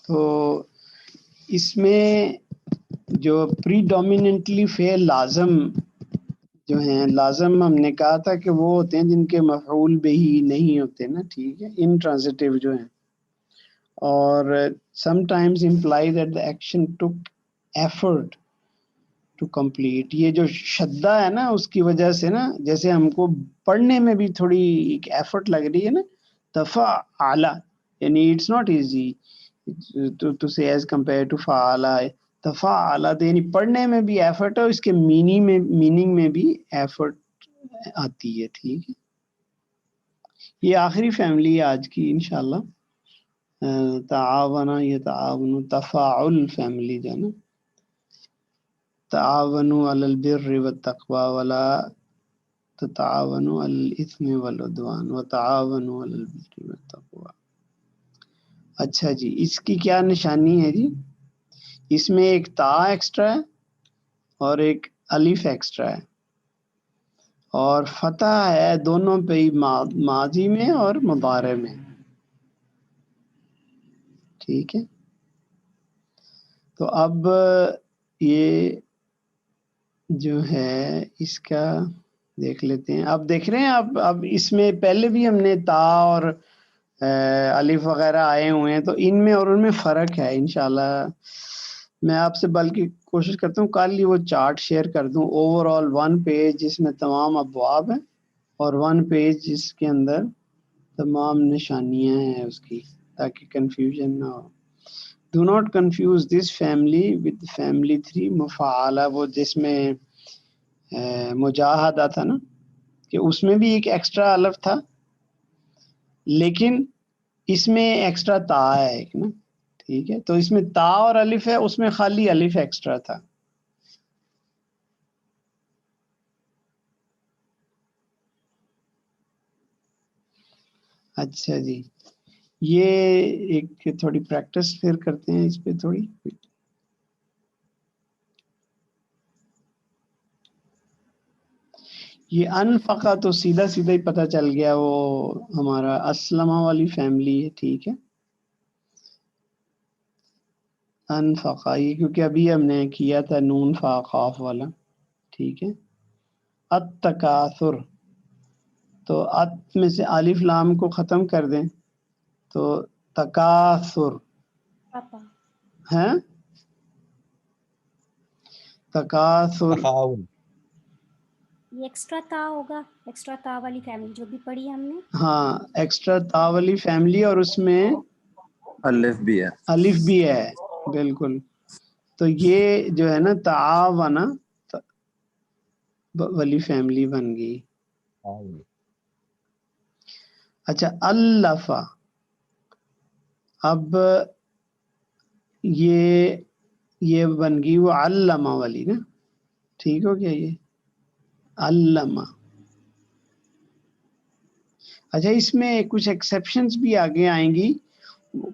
تو اس میں جو پری ڈومیننٹلی فعل لازم جو ہیں لازم ہم نے کہا تھا کہ وہ ہوتے ہیں جن کے مفعول بہی نہیں ہوتے نا. ٹھیک ہے. انٹرانزٹیو جو ہیں اور sometimes imply that the action took effort to complete. یہ جو شدہ ہے نا اس کی وجہ سے نا جیسے ہم کو پڑھنے میں بھی تھوڑی ایک ایفرٹ لگ رہی ہے نا. تفعل یعنی it's not easy to say as compared to فعلا. تفعل یعنی پڑھنے میں بھی ایفرٹ ہے اس کے میننگ میں بھی ایفرٹ آتی ہے. ٹھیک ہے. یہ آخری فیملی ہے آج کی انشاءاللہ. تعاون یتعاون تفاعل فیملی جو ہے نا. تعاونوا علی البر والتقوی ولا تتعاونوا علی الاثم والعدوان وتعاونوا علی البر والتقوی. اچھا جی. اس کی کیا نشانی ہے جی؟ اس میں ایک تا ایکسٹرا ہے اور ایک الف ایکسٹرا ہے اور فتح ہے دونوں پہ ہی ماضی میں اور مضارع میں. ٹھیک ہے. تو اب یہ جو ہے اس کا دیکھ لیتے ہیں. اب دیکھ رہے ہیں آپ، اب اس میں پہلے بھی ہم نے تا اور الف وغیرہ آئے ہوئے ہیں، تو ان میں اور ان میں فرق ہے. انشاءاللہ میں آپ سے بلکہ کوشش کرتا ہوں کل ہی وہ چارٹ شیئر کر دوں، اوور آل 1 پیج جس میں تمام ابواب ہیں اور 1 پیج جس کے اندر تمام نشانیاں ہیں اس کی، تاکہ کنفیوژن نہ ہو. Do not confuse this family with family 3 مفعالہ، وہ جس میں مجاہدہ تھا نا، کہ اس میں بھی ایک ایکسٹرا الف تھا، لیکن اس میں ایکسٹرا تا ہے ایک نا. ٹھیک ہے، تو اس میں تا اور الف ہے، اس میں خالی الف ایکسٹرا تھا. اچھا جی، یہ ایک تھوڑی پریکٹس پھر کرتے ہیں اس پہ تھوڑی. یہ انفقہ تو سیدھا سیدھا ہی پتہ چل گیا، وہ ہمارا اسلمہ والی فیملی ہے. ٹھیک ہے، انفقہ یہ کیونکہ ابھی ہم نے کیا تھا نون فا قاف والا. ٹھیک ہے، التکاثر، تو ات میں سے الف لام کو ختم کر دیں تو تکاثر پاپا ہے، تکاثر. تفاعل. یہ ایکسٹرا تا ہوگا، ایکسٹرا تا والی فیملی جو بھی پڑھی ہم نے. ہاں ایکسٹرا تا والی فیملی، اور اس میں الف بھی ہے. الف بھی ہے، بالکل. تو یہ جو ہے نا تعاونا والی فیملی بن گئی. تفاعل. اچھا، الفا، اب یہ بن گئی وہ علامہ والی نا. ٹھیک ہو گیا یہ علامہ. اچھا، اس میں کچھ ایکسیپشنز بھی آگے آئیں گی،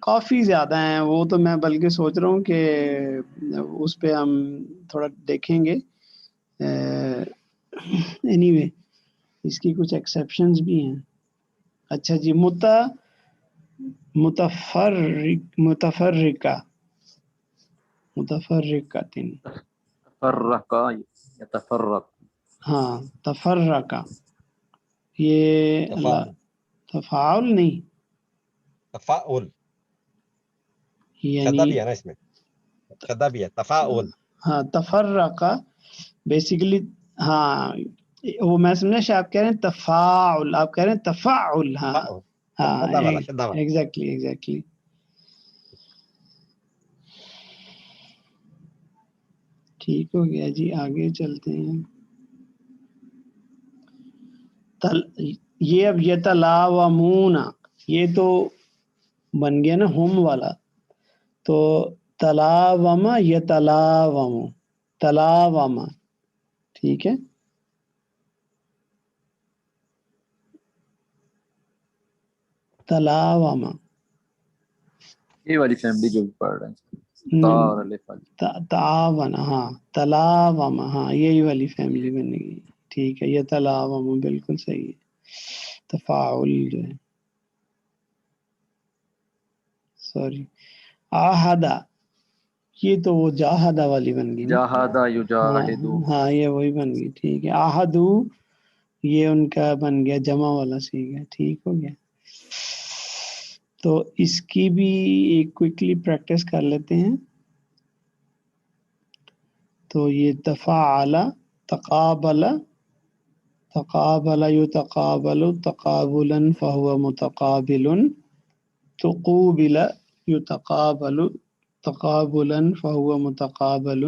کافی زیادہ ہیں وہ، تو میں بلکہ سوچ رہا ہوں کہ اس پہ ہم تھوڑا دیکھیں گے. اینی وے اس کی کچھ ایکسیپشنز بھی ہیں. اچھا جی، متفرقہ تفرقا یتفرق. ہاں تفرقہ، یہ تفاعل. تفاعل نہیں، تفاعل شدہ یعنی بھی ہے نا اس میں، شدہ بھی ہے. تفاعل. ہاں تفرقہ بیسیکلی، ہاں وہ میں سمجھا آپ کہہ رہے ہیں تفاعل، آپ کہہ رہے ہیں تفاعل. ہاں تفاعل ہاں شدہ والا، شدہ والا. ایگزیکٹلی. ٹھیک ہو گیا جی، آگے چلتے ہیں. یہ اب یتلاومون، یہ تو بن گیا نا ہم والا، تو تلاوم یتلاوم، تلاوم. ٹھیک ہے، تلاوم، یہ والی فیملی جو بھی پڑھ رہے ہیں تا اور الف والی. تعاون، ہاں تلاوم، ہاں یہی والی فیملی بنے گی. ٹھیک ہے، یہ تلاوم بالکل صحیح ہے. تفاعل جو ہے، سوری، آہدہ، یہ تو وہ جاہدہ والی بن گئی نا. جاہدہ یجاہدو. ہاں یہ وہی بن گئی. ٹھیک ہے، آہدو یہ ان کا بن گیا جمع والا صیغہ. ٹھیک ہو گیا. تو اس کی بھی ایک کوئکلی پریکٹس کر لیتے ہیں. تو یہ تفاعل، تقابل، تقابل یتقابل تقابلا فهو متقابل، تقوبل یتقابل تقابلا فهو متقابل،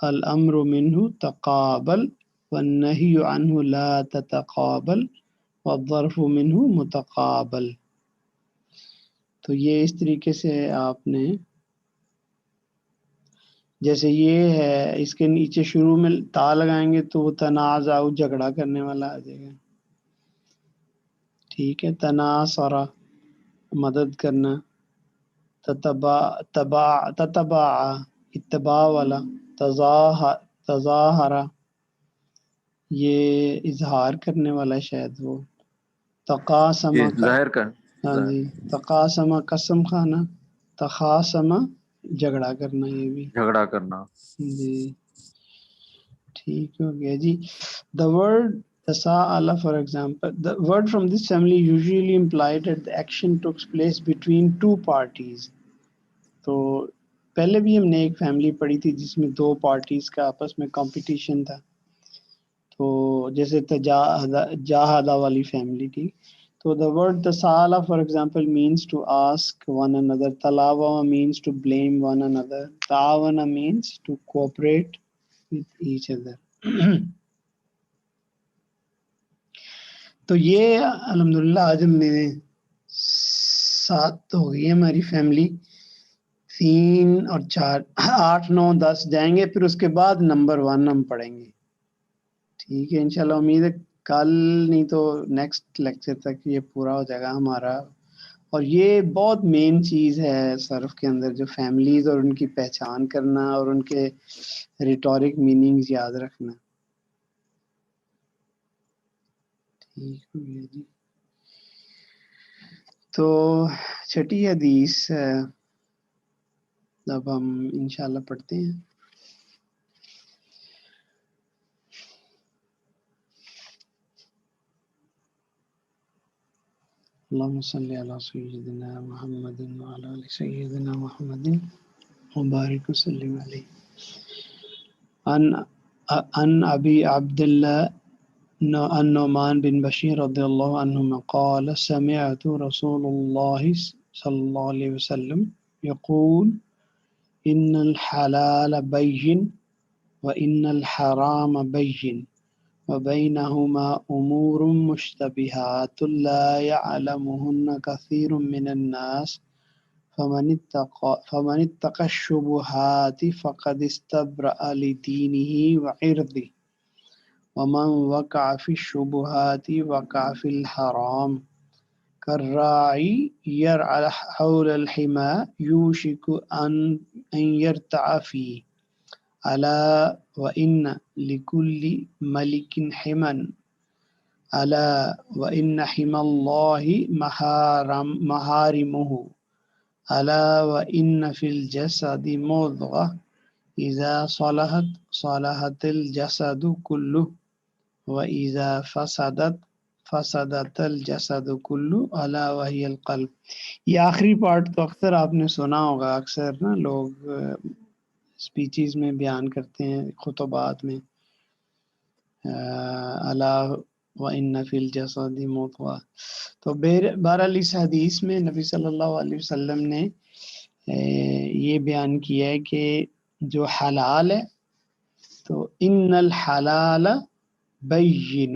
الامر منه تقابل والنهي عنه لا تتقابل والظرف منه متقابل. تو یہ اس طریقے سے آپ نے، جیسے یہ ہے اس کے نیچے شروع میں تا لگائیں گے تو وہ تنازع، جھگڑا کرنے والا آ جائے گا. ٹھیک ہے، تناصرہ مدد کرنا، تتبع اتباع والا، تظاہرہ یہ اظہار کرنے والا شاید وہ، تقاسم یہ ظاہر کر. ہاں جی، تقاسم قسم کھانا. تخاصم جھگڑا کرنا، یہ بھی جھگڑا کرنا. جی ٹھیک ہو گیا جی. The word tasa'ala, for example, the word from this family usually implied that the action took place between two parties. تو پہلے بھی ہم نے ایک فیملی پڑھی تھی جس میں دو پارٹیز کا آپس میں کمپٹیشن تھا. تو جیسے جاہدہ والی فیملی تھی. تو the word tasa'ala, for example, means to ask one another. Talawama means to blame one another. Ta'awana means to cooperate with each other. تو یہ الحمدللہ آج ہم نے 7 ہو گئی ہے ہماری فیملی. 3 اور 4 8 9 10 جائیں گے، پھر اس کے بعد نمبر 1 ہم پڑھیں گے. ٹھیک ہے انشاءاللہ. امید ہے کل نہیں تو نیکسٹ لیکچر تک یہ پورا ہو جائے گا ہمارا. اور یہ بہت مین چیز ہے صرف کے اندر، جو فیملیز اور ان کی پہچان کرنا اور ان کے ریٹورک میننگز یاد رکھنا. ٹھیک ہو گیا جی. تو چھٹی حدیث اب ہم انشاءاللہ پڑھتے ہیں. اللہم صلی علی سیدنا محمد وعلی آل سیدنا محمد وبارک وسلم علیہ. عن ابی عبداللہ النعمان بن بشیر رضی اللہ عنہما قال سمعت رسول اللہ صلی اللہ علیہ وسلم یقول ان الحلال بین وان الحرام بین وبينهما أمور مشتبهات لا يعلمهن كثير من الناس فمن اتقى الشبهات فقد استبرأ لدينه وعرضه ومن وقع في الشبهات وقع في الحرام كالراعي يرعى حول الحمى يوشك أن يرتع فيه ألا وإن لكل ملك حما ألا وإن حمى الله محارمه ألا وإن في الجسد مضغة إذا صلحت صلحت الجسد كله وإذا فسدت الجسد كله ألا وهي القلب. یہ آخری پارٹ تو اکثر آپ نے سنا ہوگا، اکثر نا لوگ اسپیچز میں بیان کرتے ہیں، خطبات میں. الا وان فی الجسد مضغہ. تو بہرحال اس حدیث میں نبی صلی اللہ علیہ وسلم نے یہ بیان کیا ہے کہ جو حلال ہے تو ان الحلال بین،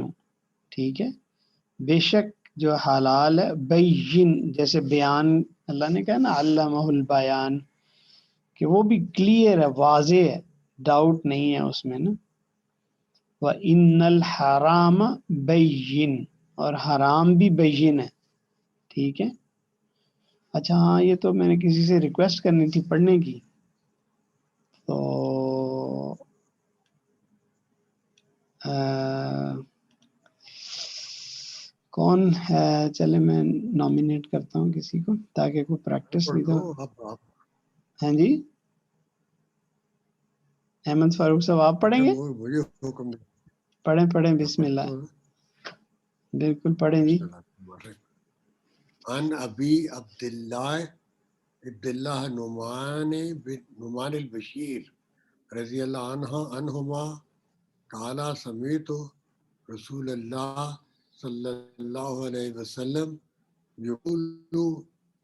ٹھیک ہے، بے شک جو حلال ہے بین، جیسے بیان اللہ نے کہا نا علمہ البیان، کہ وہ بھی کلیئر ہے، واضح ہے، ڈاؤٹ نہیں ہے اس میں نا. وَإِنَّ الْحَرَامَ بَيِّن، اور حرام بھی بین ہے. ٹھیک ہے. اچھا ہاں، یہ تو میں نے کسی سے ریکویسٹ کرنی تھی پڑھنے کی، تو کون ہے؟ چلے میں نامینیٹ کرتا ہوں کسی کو تاکہ کوئی پریکٹس بھی تو. ہاں جی احمد فاروق صاحب آپ پڑھیں گے؟ پڑھیں بسم اللہ. بالکل پڑھیں جی. عن ابی عبداللہ نعمان البشیر رضی اللہ عنہما قال سمعت رسول اللہ صلی اللہ علیہ وسلم یقول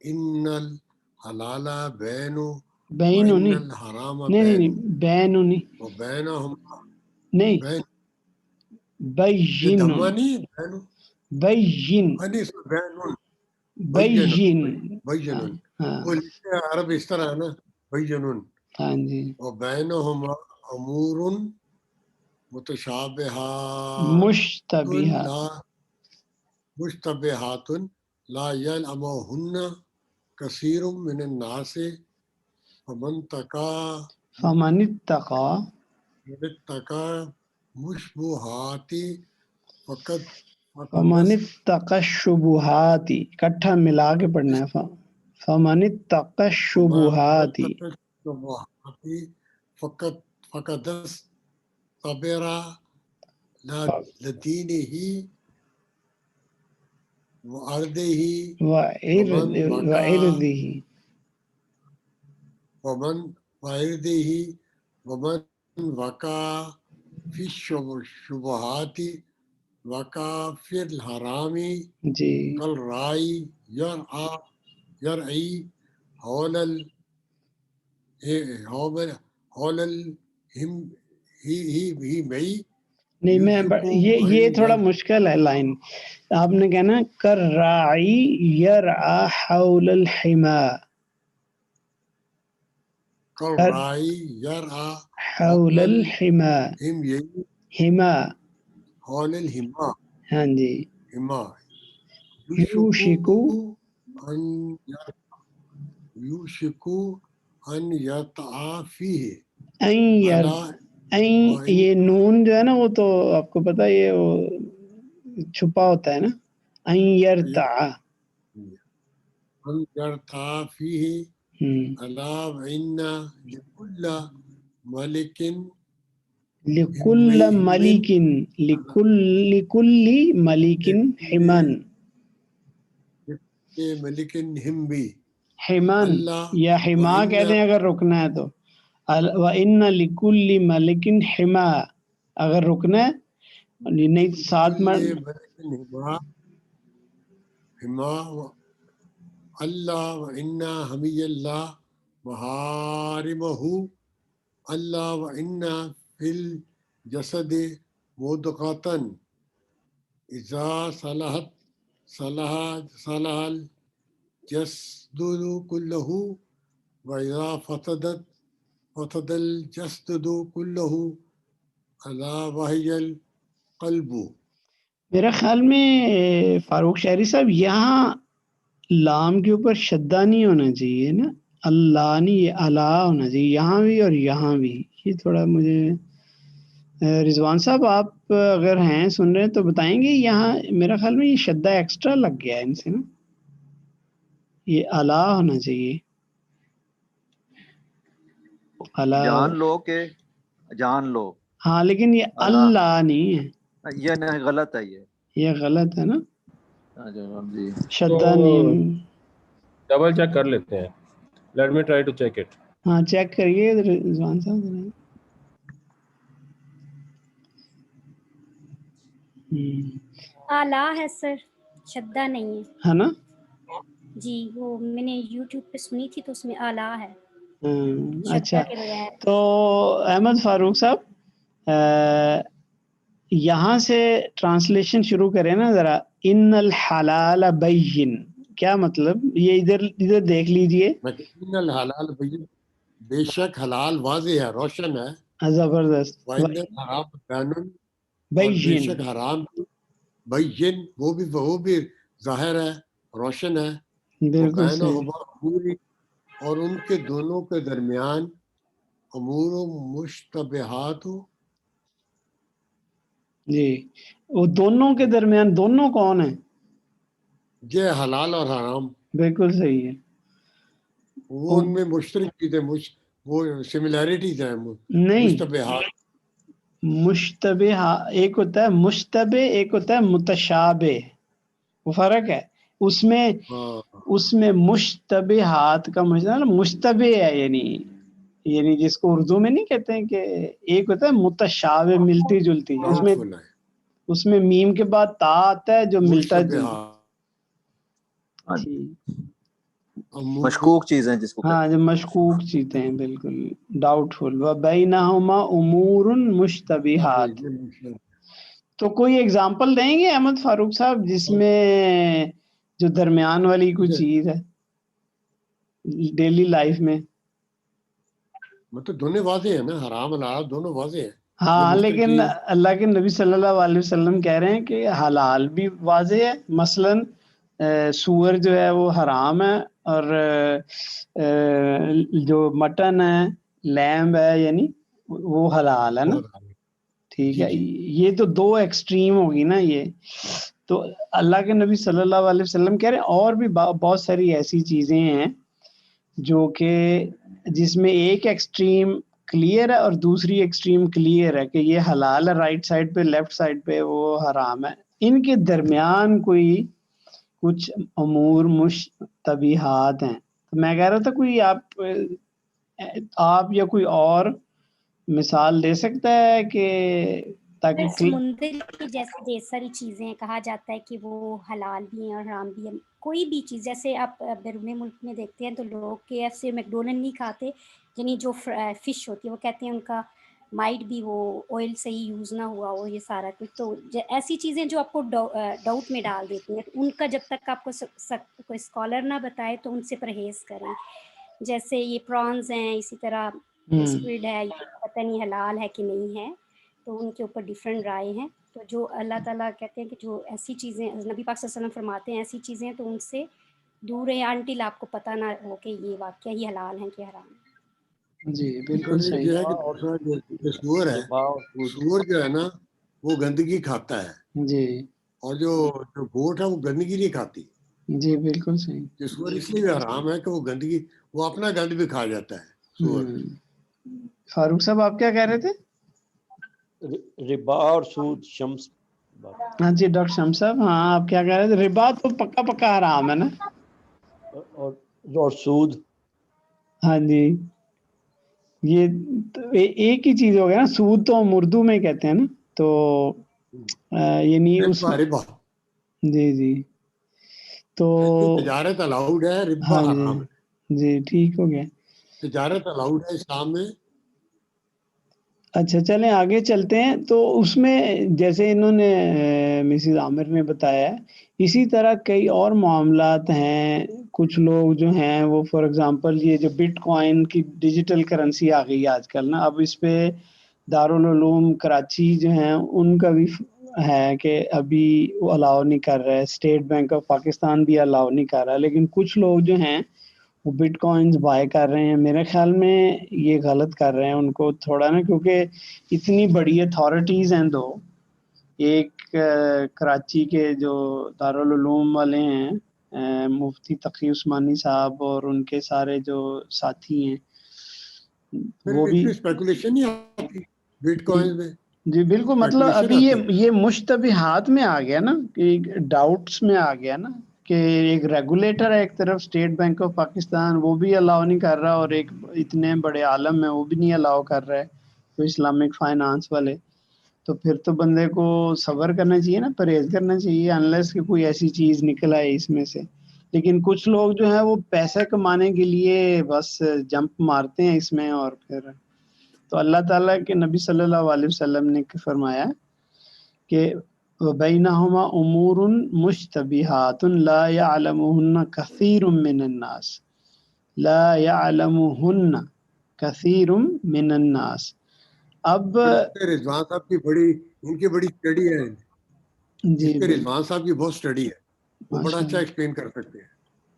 ان الحلال بین وان الحرام بین وبینہما نہیں بین عرب اس طرح ہے نا بینن. ہاں جی. وبینہما امور مشتبہات لا یعلمہن کثیر من الناس فمن اتقى مشبہات فمن اتقى الشبہات، اکٹھا ملا کے پڑھنا ہے. فمن اتقى الشبهات فقد صبر لدينه وعرضه وعرضه ومن وقع في الشبهات وقع في الحرام جی كالراعي يرعى حول الحمى نہیں میں یہ تھوڑا مشکل ہے لائن. آپ نے کہنا کر راعی یرعى حول الحمى، كالراعي يرعى حول الحمى حمى حول الحمى ہاں جی يوشك أن يطغى فيه یہ نون جو ہے نا وہ تو آپ کو پتا یہ وہ چھپا ہوتا ہے نا. ان یرتع فيه ألا وإن لكل ملك لكل ملك لكل ملك حمان ملك حمى حمان یا حما کہتے ہیں اگر رکنا ہے تو. وَإِنَّ لِكُلِّ مَلِكٍ حِمَا اگر رکنا ہے نہیں ساتھ میں حما اللہ وإن حمی اللہ محارمہ اللہ وإن فی الجسد مضغۃ اذا صلحت صلح الجسد كله وإذا فسدت فسد الجسد كله ألا وهي القلب. میرا خیال میں فاروق شہری صاحب یہاں لام کے اوپر شدہ نہیں ہونا چاہیے نا، اللہ نہیں، یہ اللہ ہونا چاہیے یہاں بھی اور یہاں بھی. یہ تھوڑا مجھے رضوان صاحب آپ اگر ہیں سن رہے ہیں تو بتائیں گے. یہاں میرا خیال میں یہ شدہ ایکسٹرا لگ گیا ہے ان سے نا، یہ اللہ ہونا چاہیے. جان لو کہ جان لو، ہاں لیکن یہ اللہ نہیں ہے، یہ نہیں، غلط ہے یہ غلط ہے نا، جی. شدہ نہیں. ڈبل چیک کر لیتے ہیں. Let me try to check it. ہاں چیک کریے رضوان صاحب. آلہ ہے سر، شدہ نہیں ہے نا جی. وہ میں نے یوٹیوب پہ سنی تھی تو اس میں آلہ ہے اچھا. شدہ کے بغیر. تو احمد فاروق صاحب یہاں سے ٹرانسلیشن شروع کریں نا ذرا. ان الحلال بین، کیا مطلب؟ یہ ادھر دیکھ لیجئے. ان الحلال بین، بے شک حلال واضح ہے، روشن ہے. زبردست. وَإِنَّ الْحَرَامَ بَيِّنٌ، اور بے بین شک حرام بین وہ بھی ظاہر ہے، روشن ہے. بالکل صحیح. وَبَيْنَهُمَا أُمُورٌ، اور ان کے دونوں کے درمیان امور مشتبہات. جی وہ دونوں کے درمیان، دونوں کون ہیں؟ یہ حلال اور حرام بالکل صحیح ہے. وہ ان میں مشترک چیزیں، وہ سملیرٹیز ہیں. نہیں، مشتبہات، مشتبہ ایک ہوتا ہے مشتبہ، ایک ہوتا ہے متشابہ، وہ فرق ہے. اس میں مشتبہات کا مطلب مشتبہ ہے، یعنی جس کو اردو میں نہیں کہتے ہیں کہ ایک ہوتا ہے متشابہ، ملتی جلتی. اس میں میم کے بعد تا آتا ہے جو ملتا جلتا. مشکوک چیزیں جس کو ہاں جو مشکوک چیزیں ہیں، بالکل ڈاؤٹ فل. وَبَيْنَهُمَا أُمُورٌ مُشْتَبِهَاتٌ. تو کوئی ایگزامپل دیں گے احمد فاروق صاحب جس میں جو درمیان والی کوئی چیز ہے ڈیلی لائف میں؟ مطلب دونوں واضح ہیں نا، حرام حلال دونوں واضح ہیں. ہاں لیکن اللہ کے نبی صلی اللہ علیہ وسلم کہہ رہے ہیں کہ حلال بھی واضح ہے. مثلاً سور جو ہے وہ حرام ہے، اور جو مٹن ہے، لیمب ہے، یعنی وہ حلال ہے نا. ٹھیک ہے، یہ تو دو ایکسٹریم ہوگی نا. یہ تو اللہ کے نبی صلی اللہ علیہ وسلم کہہ رہے ہیں اور بھی بہت ساری ایسی چیزیں ہیں جو کہ جس میں ایک ایکسٹریم کلیئر ہے اور دوسری ایکسٹریم کلیئر ہے کہ یہ حلال ہے رائٹ سائڈ پہ، لیفٹ سائڈ پہ وہ حرام ہے. ان کے درمیان کوئی کچھ امور مشتبہات ہیں. تو میں کہہ رہا تھا کوئی آپ یا کوئی اور مثال دے سکتا ہے کہ تاکہ سمندر کی جیسے ڈھیر ساری چیزیں کہا جاتا ہے کہ وہ حلال بھی ہیں اور حرام بھی ہیں. کوئی بھی چیز جیسے آپ بیرون ملک میں دیکھتے ہیں تو لوگ KFC میکڈونلڈ نہیں کھاتے، یعنی جو فش ہوتی ہے وہ کہتے ہیں ان کا مائٹ بھی وہ آئل صحیح یوز نہ ہوا ہو، یہ سارا کچھ. تو ایسی چیزیں جو آپ کو ڈاؤٹ میں ڈال دیتی ہیں، ان کا جب تک آپ کو کوئی اسکالر نہ بتائے تو ان سے پرہیز کریں. جیسے یہ پرانز ہیں، اسی طرح اسکویڈ ہے، یہ پتہ نہیں حلال ہے کہ نہیں ہے، تو ان کے اوپر ڈفرینٹ رائے ہیں. تو جو اللہ تعالیٰ کہتے ہیں کہ جو ایسی چیزیں نبی پاک صلی اللہ علیہ وسلم فرماتے ہیں ایسی چیزیں تو ان سے دور ہے انٹل آپ کو پتہ نہ ہو کہ یہ واقعہ ہی حلال ہیں کہ حرام ہے. جی بالکل صحیح. یہ ہے کہ دوسرا جو سور ہے، سور جو ہے نا وہ گندگی کھاتا ہے جی، اور جو گوٹ ہے وہ گندگی نہیں کھاتی. جی بالکل صحیح. یہ سور اس لیے بھی حرام ہے کہ وہ گندگی، وہ اپنا گند بھی کھا جاتا ہے سور. فاروق صاحب آپ کیا کہہ رہے تھے؟ ربا اور سود. شمس ہاں جی ڈاکٹر شمس صاحب، ہاں آپ کیا کہہ رہے تھے؟ ربا تو پکا پکا حرام ہے نا، اور سود. ہاں جی یہ ایک ہی چیز ہو گیا نا. سود تو ہم اردو میں کہتے ہیں نا، تو یعنی اس ربا جی جی تو تجارت الاؤڈ ہے، ربا ہاں حرام ہے. جی ٹھیک ہو گیا. تجارت الاؤڈ ہے اسلام میں. اچھا چلیں آگے چلتے ہیں. تو اس میں جیسے انہوں نے مسز عامر نے بتایا اسی طرح کئی اور معاملات ہیں. کچھ لوگ جو ہیں وہ فار ایگزامپل یہ جو بٹ کوائن کی ڈیجیٹل کرنسی آ گئی آج کل نا، اب اس پہ دارالعلوم کراچی جو ہیں ان کا بھی ہے کہ ابھی وہ الاؤ نہیں کر رہا ہے، اسٹیٹ بینک آف پاکستان بھی الاؤ نہیں کر رہا، لیکن کچھ لوگ جو ہیں وہ بٹ کوائنز بائی کر رہے ہیں. میرے خیال میں یہ غلط کر رہے ہیں ان کو تھوڑا نا، کیونکہ اتنی بڑی اتھارٹیز ہیں دو، ایک کراچی کے جو دارالعلوم والے ہیں مفتی تقی عثمانی صاحب اور ان کے سارے جو ساتھی ہیں وہ بھی اسپیکولیشن نہیں آتی بٹ کوائنز میں. جی بالکل، مطلب ابھی یہ مشتبہات میں آ گیا نا، ڈاؤٹس میں آ گیا نا کہ ایک ریگولیٹر ہے ایک طرف اسٹیٹ بینک آف پاکستان، وہ بھی الاؤ نہیں کر رہا، اور ایک اتنے بڑے عالم ہے وہ بھی نہیں الاؤ کر رہا ہے، تو اسلامک فائنانس والے. تو پھر تو بندے کو صبر کرنا چاہیے نا، پرہیز کرنا چاہیے، انلیس کہ کوئی ایسی چیز نکل آئے اس میں سے. لیکن کچھ لوگ جو ہیں وہ پیسے کمانے کے لیے بس جمپ مارتے ہیں اس میں. اور پھر تو اللہ تعالیٰ کے نبی صلی اللہ علیہ وسلم نے فرمایا کہ بینہما امور مشتبہات لا یعلمہن کثیر من الناس، لا یعلمہن کثیر من الناس. اب رضوان صاحب کی ان کی بڑی اسٹڈی ہے، جی اس پہ رضوان صاحب کی بہت اسٹڈی ہے، وہ بڑا اچھا ایکسپلین کر سکتے ہیں.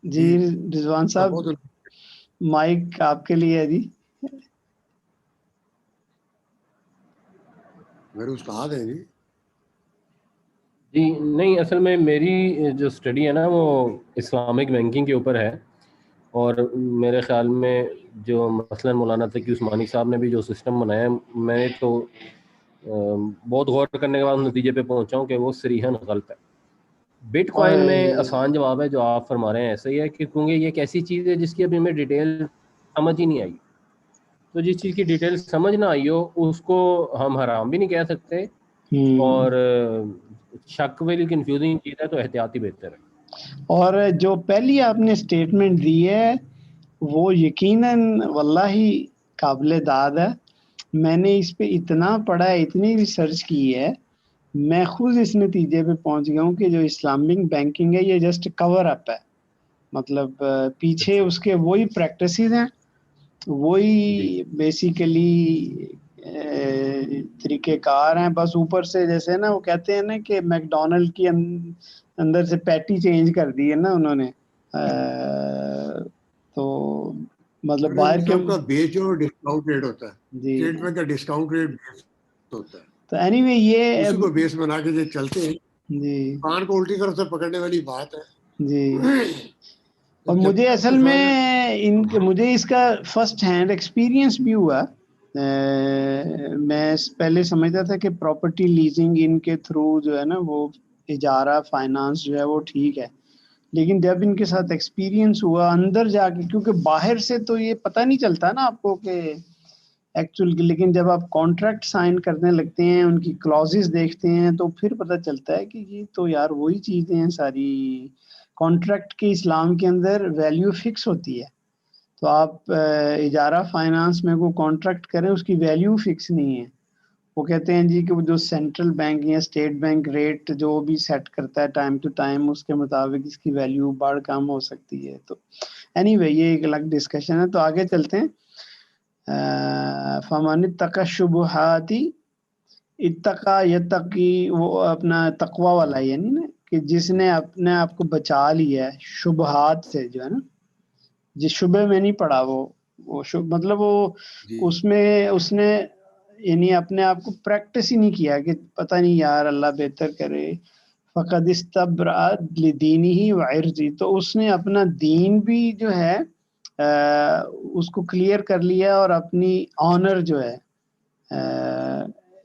جی رضوان صاحب مائک آپ کے لیے ہے جی. میرے استاد ہیں جی. جی نہیں، اصل میں میری جو اسٹڈی ہے نا وہ اسلامک بینکنگ کے اوپر ہے، اور میرے خیال میں جو مثلاً مولانا تقی عثمانی صاحب نے بھی جو سسٹم بنایا ہے، میں تو بہت غور کرنے کے بعد نتیجے پہ پہنچا ہوں کہ وہ صریحاً غلط ہے. بٹ کوائن میں آسان جواب ہے جو آپ فرما رہے ہیں ایسا ہی ہے، کہ کیونکہ یہ ایک ایسی چیز ہے جس کی ابھی ہمیں ڈیٹیل سمجھ ہی نہیں آئی. تو جس چیز کی ڈیٹیل سمجھ نہ آئی ہو اس کو ہم حرام بھی نہیں کہہ سکتے، اور شک ویلی کنفیوزنگ چیز ہے تو احتیاطی بہتر ہے. اور جو پہلی آپ نے اسٹیٹمنٹ دی ہے وہ یقیناً واللہ قابل داد ہے. میں نے اس پہ اتنا پڑھا ہے، اتنی ریسرچ کی ہے، میں خود اس نتیجے پہ پہنچ گیا ہوں کہ جو اسلامک بینکنگ ہے یہ جسٹ کور اپ ہے. مطلب پیچھے اس کے وہی پریکٹسز ہیں، وہی بیسیکلی طریقہ کار ہیں، بس اوپر سے جیسے نا وہ کہتے ہیں نا کہ میکڈونلڈ کی اندر سے پیٹی چینج کر دی ہے نا انہوں نے. تو مطلب باہر کے کا بیس جو ڈسکاؤنٹ ریٹ ہوتا ہے، جی اسٹیٹ بینک کا ڈسکاؤنٹ ریٹ ہوتا ہے، تو اینی وے یہ اسی کو بیس بنا کے جو چلتے ہیں جی کان کو الٹی طرف سے پکڑنے والی بات ہے جی. اور مجھے اصل میں مجھے اس کا فرسٹ ہینڈ ایکسپیرینس بھی ہوا. میں پہلے سمجھتا تھا کہ پراپرٹی لیزنگ ان کے تھرو جو ہے نا وہ اجارہ فائنانس جو ہے وہ ٹھیک ہے، لیکن جب ان کے ساتھ ایکسپیرینس ہوا اندر جا کے، کیونکہ باہر سے تو یہ پتہ نہیں چلتا نا آپ کو کہ ایکچوئل، لیکن جب آپ کانٹریکٹ سائن کرنے لگتے ہیں، ان کی کلازز دیکھتے ہیں، تو پھر پتہ چلتا ہے کہ یہ تو یار وہی چیزیں ہیں ساری. کانٹریکٹ کے اسلام کے اندر ویلیو فکس ہوتی ہے، تو آپ اجارہ فائنانس میں کو کانٹریکٹ کریں اس کی ویلیو فکس نہیں ہے. وہ کہتے ہیں جی کہ وہ جو سینٹرل بینک یا اسٹیٹ بینک ریٹ جو بھی سیٹ کرتا ہے ٹائم ٹو ٹائم، اس کے مطابق اس کی ویلیو بڑھ کم ہو سکتی ہے. تو اینی وے یہ ایک الگ ڈسکشن ہے. تو آگے چلتے ہیں. فَمَنِ اتَّقَى الشُّبُهَاتِ، اتقا یتقی، وہ اپنا تقوی والا، یعنی نا کہ جس نے اپنے آپ کو بچا لیا ہے شبہات سے، جو ہے نا جس شبہ میں نہیں پڑا، وہ مطلب وہ اس میں اس نے یعنی اپنے آپ کو پریکٹس ہی نہیں کیا کہ پتہ نہیں یار اللہ بہتر کرے. فقد استبرأ لدینہ وعرضہ، تو اس نے اپنا دین بھی جو ہے اس کو کلیئر کر لیا، اور اپنی آنر جو ہے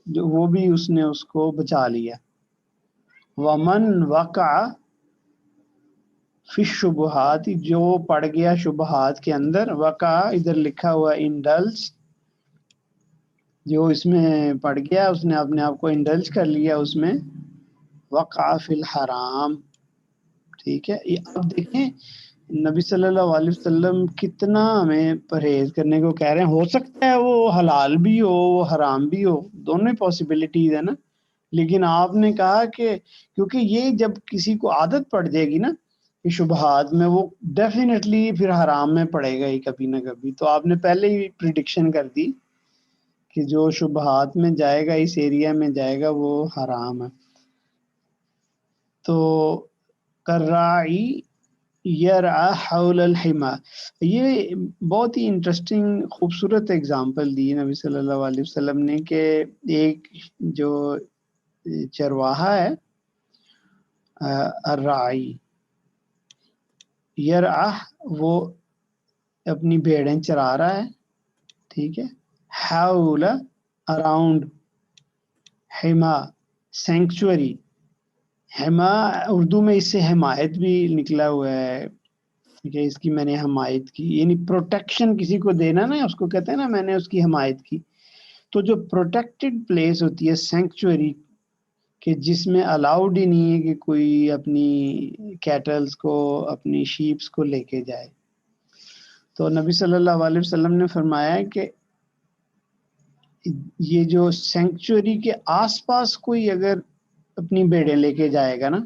جو وہ بھی اس نے اس کو بچا لیا. ومن وقع فی الشبہات، جو پڑ گیا شبہات کے اندر، وقع ادھر لکھا ہوا انڈلج، جو اس میں پڑ گیا اس نے اپنے آپ کو انڈلج کر لیا اس میں. وقع فی الحرام، ٹھیک ہے. اب دیکھیں نبی صلی اللہ علیہ وسلم کتنا ہمیں پرہیز کرنے کو کہہ رہے ہیں. ہو سکتا ہے وہ حلال بھی ہو وہ حرام بھی ہو، دونوں پاسبلٹیز ہے نا، لیکن آپ نے کہا کہ کیونکہ یہ جب کسی کو عادت پڑ جائے گی نا یہ شبہات میں، وہ ڈیفینیٹلی پھر حرام میں پڑے گا ہی کبھی نہ کبھی. تو آپ نے پہلے ہی پریڈکشن کر دی کہ جو شبہات میں جائے گا، اس ایریا میں جائے گا، وہ حرام ہے. تو کراعی یرعی حول الحما، یہ بہت ہی انٹرسٹنگ خوبصورت اگزامپل دی نبی صلی اللہ علیہ وسلم نے کہ ایک جو چرواہا ہے الراعی، یرعی وہ اپنی بھیڑیں چرا رہا ہے، ٹھیک ہے. حول اراؤنڈ، حما سینکچوری، حما اردو میں اس سے حمایت بھی نکلا ہوا ہے کہ اس کی میں نے حمایت کی، یعنی پروٹیکشن کسی کو دینا نا، اس کو کہتے ہیں نا میں نے اس کی حمایت کی. تو جو پروٹیکٹڈ پلیس ہوتی ہے سینکچوری، کہ جس میں الاؤڈ ہی نہیں ہے کہ کوئی اپنی کیٹلز کو اپنی شیپس کو لے کے جائے. تو نبی صلی اللہ علیہ وسلم نے فرمایا کہ یہ جو سینکچوری کے آس پاس کوئی اگر اپنی بھیڑیں لے کے جائے گا نا،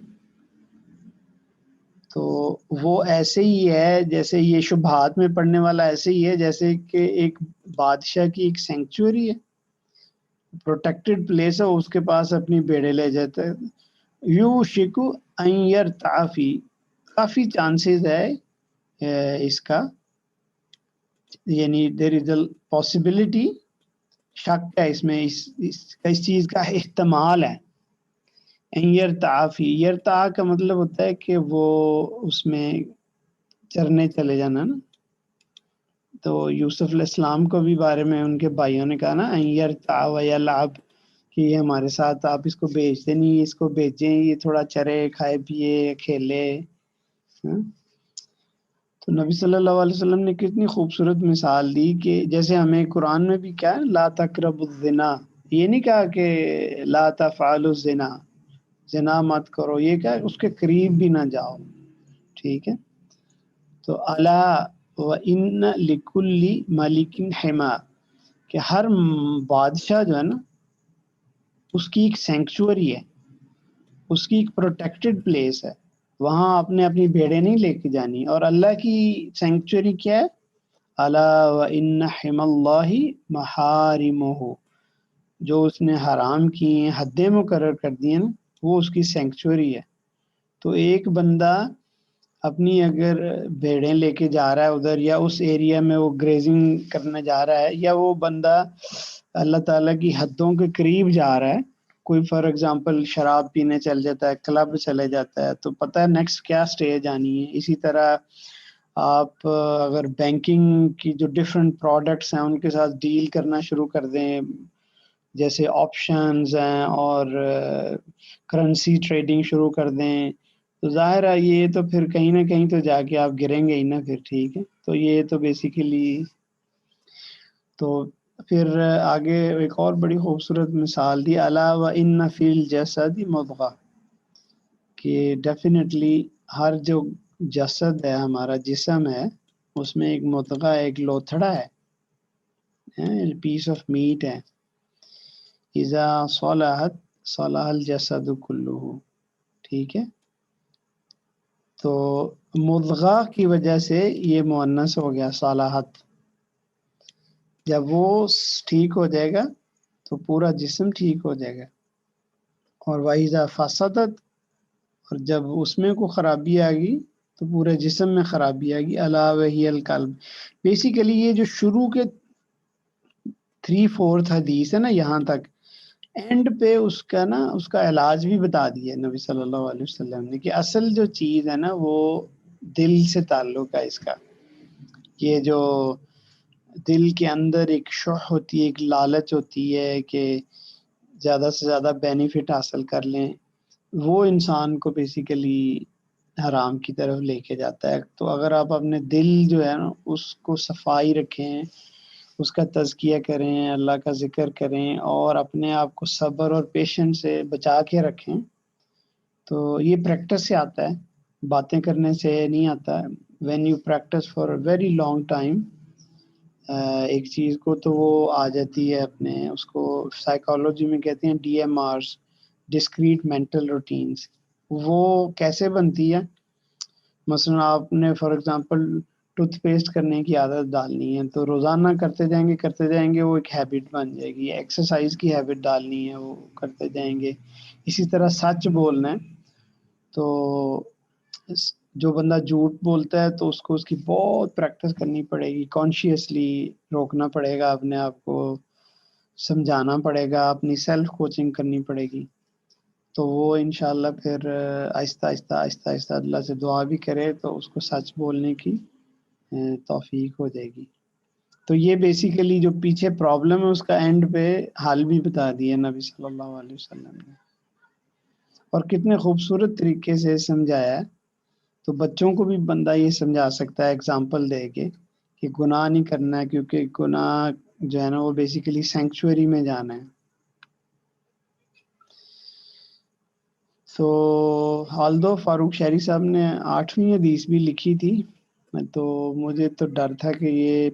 تو وہ ایسے ہی ہے جیسے یہ شبہات میں پڑھنے والا ایسے ہی ہے جیسے کہ ایک بادشاہ کی ایک سینکچوری ہے، پروٹیکٹڈ پلیس ہے، اس کے پاس اپنی بھیڑیں لے جاتا ہے. یو شکو ان یرتع فی، کافی چانسز ہے اس کا، یعنی دیر از اے پاسبلٹی، شک ہے اس میں، اس چیز کا احتمال ہے. یرتع فی، یرتع کا مطلب ہوتا ہے کہ وہ اس میں چرنے چلے جانا نا. تو یوسف علیہ السلام کو بھی بارے میں ان کے بھائیوں نے کہا نا یرتع و یلعب، کہ یہ ہمارے ساتھ آپ اس کو بھیجتے نہیں، اس کو بھیجیں یہ تھوڑا چرے کھائے پیے کھیلے. تو نبی صلی اللہ علیہ وسلم نے کتنی خوبصورت مثال دی کہ جیسے ہمیں قرآن میں بھی کیا ہے لا تقربوا الزنا، یہ نہیں کہا کہ لا تفعلوا الزنا، زنا مت کرو، یہ کہا اس کے قریب بھی نہ جاؤ، ٹھیک ہے. تو الا وان لکل ملک حما، کہ ہر بادشاہ جو ہے نا اس کی ایک سینکچوری ہے، اس کی ایک پروٹیکٹڈ پلیس ہے، وہاں آپ نے اپنی بھیڑیں نہیں لے کے جانی. اور اللہ کی سینکچوری کیا ہے؟ الا وان حما اللہ محارمہ، جو اس نے حرام کی ہیں، حدیں مقرر کر دی ہیں نا، وہ اس کی سینکچوری ہے. تو ایک بندہ اپنی اگر بھیڑیں لے کے جا رہا ہے ادھر، یا اس ایریا میں وہ گریزنگ کرنے جا رہا ہے، یا وہ بندہ اللہ تعالیٰ کی حدوں کے قریب جا رہا ہے، کوئی فار ایگزامپل شراب پینے چل جاتا ہے, کلب چلے جاتا ہے, تو پتہ ہے نیکسٹ کیا سٹیج آنی ہے. اسی طرح آپ اگر بینکنگ کی جو ڈفرینٹ پروڈکٹس ہیں ان کے ساتھ ڈیل کرنا شروع کر دیں, جیسے آپشنز ہیں اور کرنسی ٹریڈنگ شروع کر دیں, تو ظاہر ہے یہ تو پھر کہیں نہ کہیں تو جا کے آپ گریں گے ہی نا پھر. ٹھیک ہے, تو یہ تو بیسیکلی, تو پھر آگے ایک اور بڑی خوبصورت مثال دی, الا و ان فی الجسد مضغہ, کہ ڈیفینیٹلی ہر جو جسد ہے, ہمارا جسم ہے, اس میں ایک مضغہ, ایک لوتھڑا ہے, پیس آف میٹ ہے. اذا صلحت صلح الجسد کلہ. ٹھیک ہے, تو مضغہ کی وجہ سے یہ مؤنث ہو گیا صالحت. جب وہ ٹھیک ہو جائے گا تو پورا جسم ٹھیک ہو جائے گا. اور وَإِذَا فَسَدَتْ, اور جب اس میں کوئی خرابی آ گئی تو پورے جسم میں خرابی آ گئی. الا وہی القلب. بیسیکلی یہ جو شروع کے 3/4 حدیث ہے نا یہاں تک, اینڈ پہ اس کا نا اس کا علاج بھی بتا دیا نبی صلی اللہ علیہ وسلم نے, کہ اصل جو چیز ہے نا وہ دل سے تعلق ہے اس کا. یہ جو دل کے اندر ایک شح ہوتی ہے, ایک لالچ ہوتی ہے کہ زیادہ سے زیادہ بینیفٹ حاصل کر لیں, وہ انسان کو بیسیکلی حرام کی طرف لے کے جاتا ہے. تو اگر آپ اپنے دل جو ہے نا اس کو صفائی رکھیں, اس کا تزکیہ کریں, اللہ کا ذکر کریں, اور اپنے آپ کو صبر اور پیشنس سے بچا کے رکھیں, تو یہ پریکٹس سے آتا ہے, باتیں کرنے سے نہیں آتا. When you practice for a very long time ایک چیز کو, تو وہ آ جاتی ہے اپنے, اس کو سائیکالوجی میں کہتے ہیں DMRs, ڈسکریٹ مینٹل روٹینز. وہ کیسے بنتی ہے؟ مثلا آپ نے فار ایگزامپل ٹوتھ پیسٹ کرنے کی عادت ڈالنی ہے, تو روزانہ کرتے جائیں گے وہ ایک ہیبٹ بن جائے گی. ایکسرسائز کی ہیبٹ ڈالنی ہے, وہ کرتے جائیں گے. اسی طرح سچ بولنا ہے, تو جو بندہ جھوٹ بولتا ہے تو اس کو اس کی بہت پریکٹس کرنی پڑے گی, کانشیسلی روکنا پڑے گا, اپنے آپ کو سمجھانا پڑے گا, اپنی سیلف کوچنگ کرنی پڑے گی. تو وہ انشاءاللہ پھر آہستہ آہستہ اللہ سے دعا بھی کرے تو اس کو سچ بولنے کی توفیق ہو جائے گی. تو یہ بیسیکلی جو پیچھے پرابلم ہے اس کا اینڈ پہ حل بھی بتا دیا نبی صلی اللہ علیہ وسلم نے, اور کتنے خوبصورت طریقے سے سمجھایا ہے. تو بچوں کو بھی بندہ یہ سمجھا سکتا ہے ایگزامپل دے کے کہ گناہ نہیں کرنا ہے, کیونکہ گناہ جو ہے نا وہ بیسیکلی سینکچوری میں جانا ہے. تو حالدو فاروق شہری صاحب نے 8ویں حدیث بھی لکھی تھی, تو مجھے تو ڈر تھا کہ یہ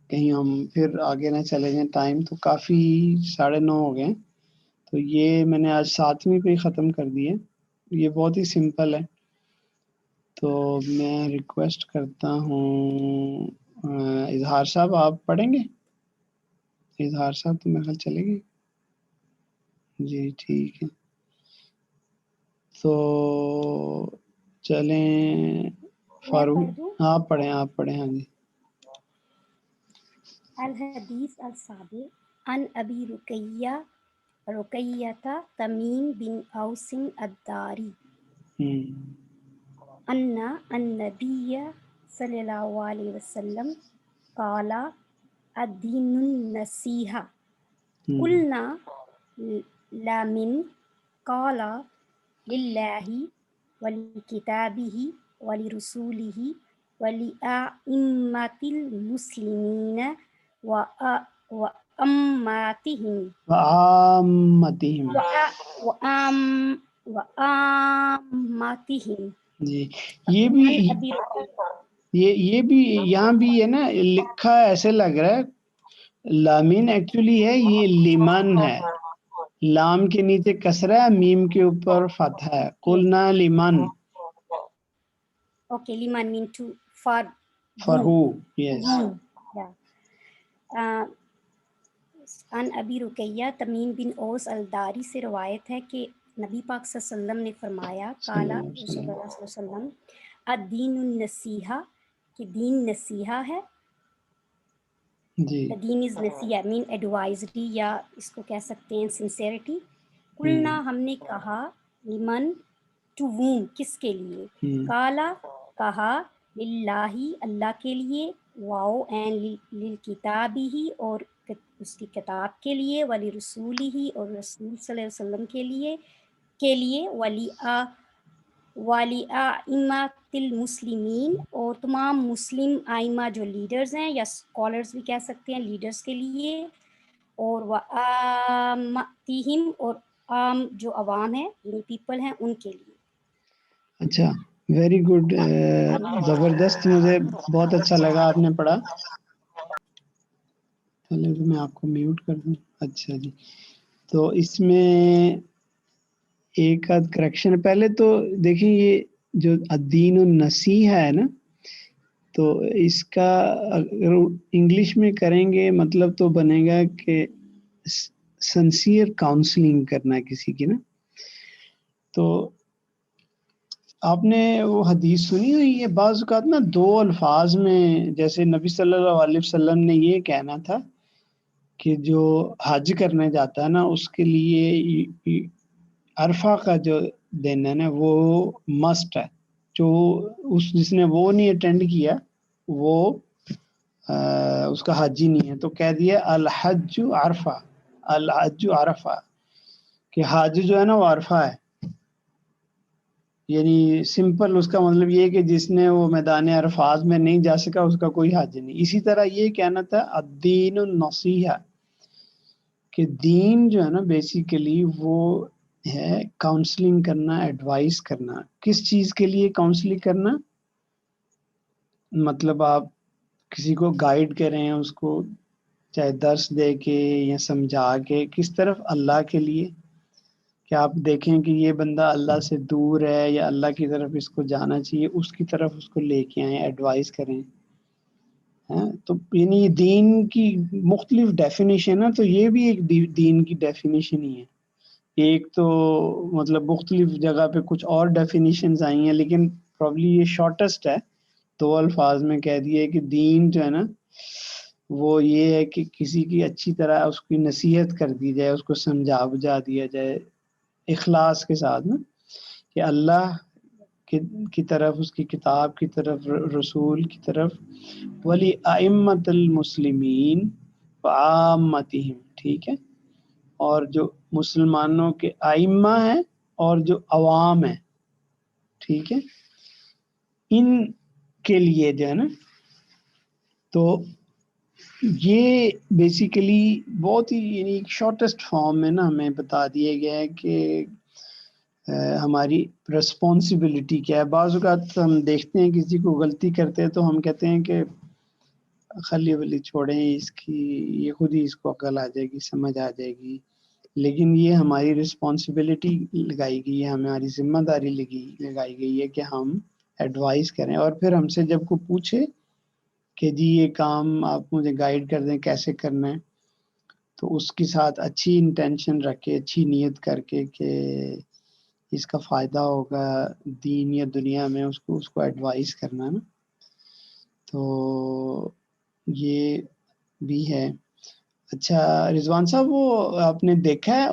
کہیں ہم پھر آگے نہ چلے جائیں, ٹائم تو کافی 9:30 ہو گئے. تو یہ میں نے آج 7ویں پہ ہی ختم کر دی ہے. یہ بہت ہی سمپل ہے. تو میں ریکویسٹ کرتا ہوں اظہار صاحب, آپ پڑھیں گے؟ اظہار صاحب تو میرے خیال چلے گئے. جی ٹھیک ہے, تو چلیں فاروق آپ پڑھیں. ہاں جی. الحدیث السابع عن ابی رقیہ تمیم بن اوس الداری ان النبی صلی اللہ علیہ وسلم قال الدین النصیحہ قلنا لمن قال للہ ولکتابہ ولرسولہ ولأئمة المسلمین وعامتهم. جی یہ بھی یہاں بھی ہے نا لکھا ایسے لگ رہا ہے, لامین ایکچولی ہے یہ لیمن ہے, لام کے نیچے کسرہ ہے, میم کے اوپر فتح ہے. قلنا لیمن, اوکے, لیمن mean to for who, yes. ان ابی رقیہ تمیم بن اوس الداری سے روایت ہے کہ نبی پاک صلی اللہ علیہ وسلم نے فرمایا, قالا رسول اللہ صلی اللہ علیہ وسلم, الدین النصیحہ, کہ دین نصیحہ ہے, جی The deen is nasiha mean advisory یا اس کو کہہ سکتے ہیں sincerity. قلنا ہم نے کہا لمن to whom کس کے لیے. قالا کہا للہ اللہ کے لیے. واو اینڈ للکتابہ اور اس کی کتاب کے لیے. ولرسولہ اور رسول صلی اللہ علیہ وسلم کے لیے. وَلِأَئِمَّةِ الْمُسْلِمِينَ اور تمام مسلم آئمہ جو لیڈرز ہیں یا اسکالرز بھی کہہ سکتے ہیں لیڈرز کے لیے. اور وَآمَّتِهِمْ اور عام جو عوام ہے یعنی پیپل ہیں ان کے لیے. اچھا ویری گڈ، زبردست، مجھے بہت اچھا لگا آپ نے پڑھا. پہلے تو میں آپ کو میوٹ کر دوں. اچھا جی، تو اس میں ایک آدھ کریکشن. پہلے تو دیکھیں یہ جو الدین النصیحہ ہے نا، تو اس کا اگر انگلش میں کریں گے مطلب تو بنے گا کہ سنسیئر کاؤنسلنگ کرنا ہے کسی کی نا. تو آپ نے وہ حدیث سنی ہوئی ہے بعض اوقات نا دو الفاظ میں، جیسے نبی صلی اللہ علیہ وسلم نے یہ کہنا تھا کہ جو حج کرنے جاتا ہے نا اس کے لیے عرفہ کا جو دن ہے نا وہ مسٹ ہے. جو جس نے وہ نہیں اٹینڈ کیا وہ اس کا حج ہی نہیں ہے. تو کہہ دیا الحج عرفہ، الحج عرفہ، کہ حج جو ہے نا وہ عرفہ ہے. یعنی سمپل اس کا مطلب یہ کہ جس نے وہ میدان عرفات میں نہیں جا سکا اس کا کوئی حج نہیں. اسی طرح یہ کہنا تھا الدین النصیحہ، کہ دین جو ہے نا بیسیکلی وہ ہے کاؤنسلنگ کرنا، ایڈوائز کرنا. کس چیز کے لیے کاؤنسلنگ کرنا؟ مطلب آپ کسی کو گائیڈ کریں، اس کو چاہے درس دے کے یا سمجھا کے، کس طرف؟ اللہ کے لیے. کہ آپ دیکھیں کہ یہ بندہ اللہ سے دور ہے یا اللہ کی طرف اس کو جانا چاہیے، اس کی طرف اس کو لے کے آئیں، ایڈوائز کریں. تو یعنی دین کی مختلف ڈیفینیشن ہے، تو یہ بھی ایک دین کی ڈیفینیشن ہی ہے. ایک تو مطلب مختلف جگہ پہ کچھ اور ڈیفینیشنز آئی ہیں، لیکن پرابلی یہ شارٹسٹ ہے، دو الفاظ میں کہہ دیے کہ دین جو ہے نا وہ یہ ہے کہ کسی کی اچھی طرح اس کی نصیحت کر دی جائے، اس کو سمجھا بجھا دیا جائے اخلاص کے ساتھ نا، کہ اللہ کی طرف، اس کی کتاب کی طرف، رسول کی طرف. ولی ائمۃ المسلمین وعامتہم، ٹھیک ہے، اور جو مسلمانوں کے ائمہ ہیں اور جو عوام ہیں، ٹھیک ہے، ان کے لیے جو ہے نا. تو یہ بیسیکلی بہت ہی یعنی شارٹسٹ فارم میں نا ہمیں بتا دیے گیا ہے کہ ہماری رسپانسبلٹی کیا ہے. بعض اوقات ہم دیکھتے ہیں کسی کو غلطی کرتے ہیں تو ہم کہتے ہیں کہ خلی ولی چھوڑیں اس کی، یہ خود ہی اس کو عقل آ جائے گی، سمجھ آ جائے گی. لیکن یہ ہماری رسپانسبلٹی لگائی گئی ہے، ہماری ذمہ داری لگائی گئی ہے کہ ہم ایڈوائز کریں. اور پھر ہم سے جب کوئی پوچھے کہ جی یہ کام آپ مجھے گائیڈ کر دیں کیسے کرنا ہے، تو اس کے ساتھ اچھی انٹینشن رکھ کے، اچھی نیت کر کے کہ اس کا فائدہ ہوگا دین یا دنیا میں، اس کو ایڈوائز کرنا نا. تو یہ بھی ہے. اچھا رضوان صاحب، وہ آپ نے دیکھا ہے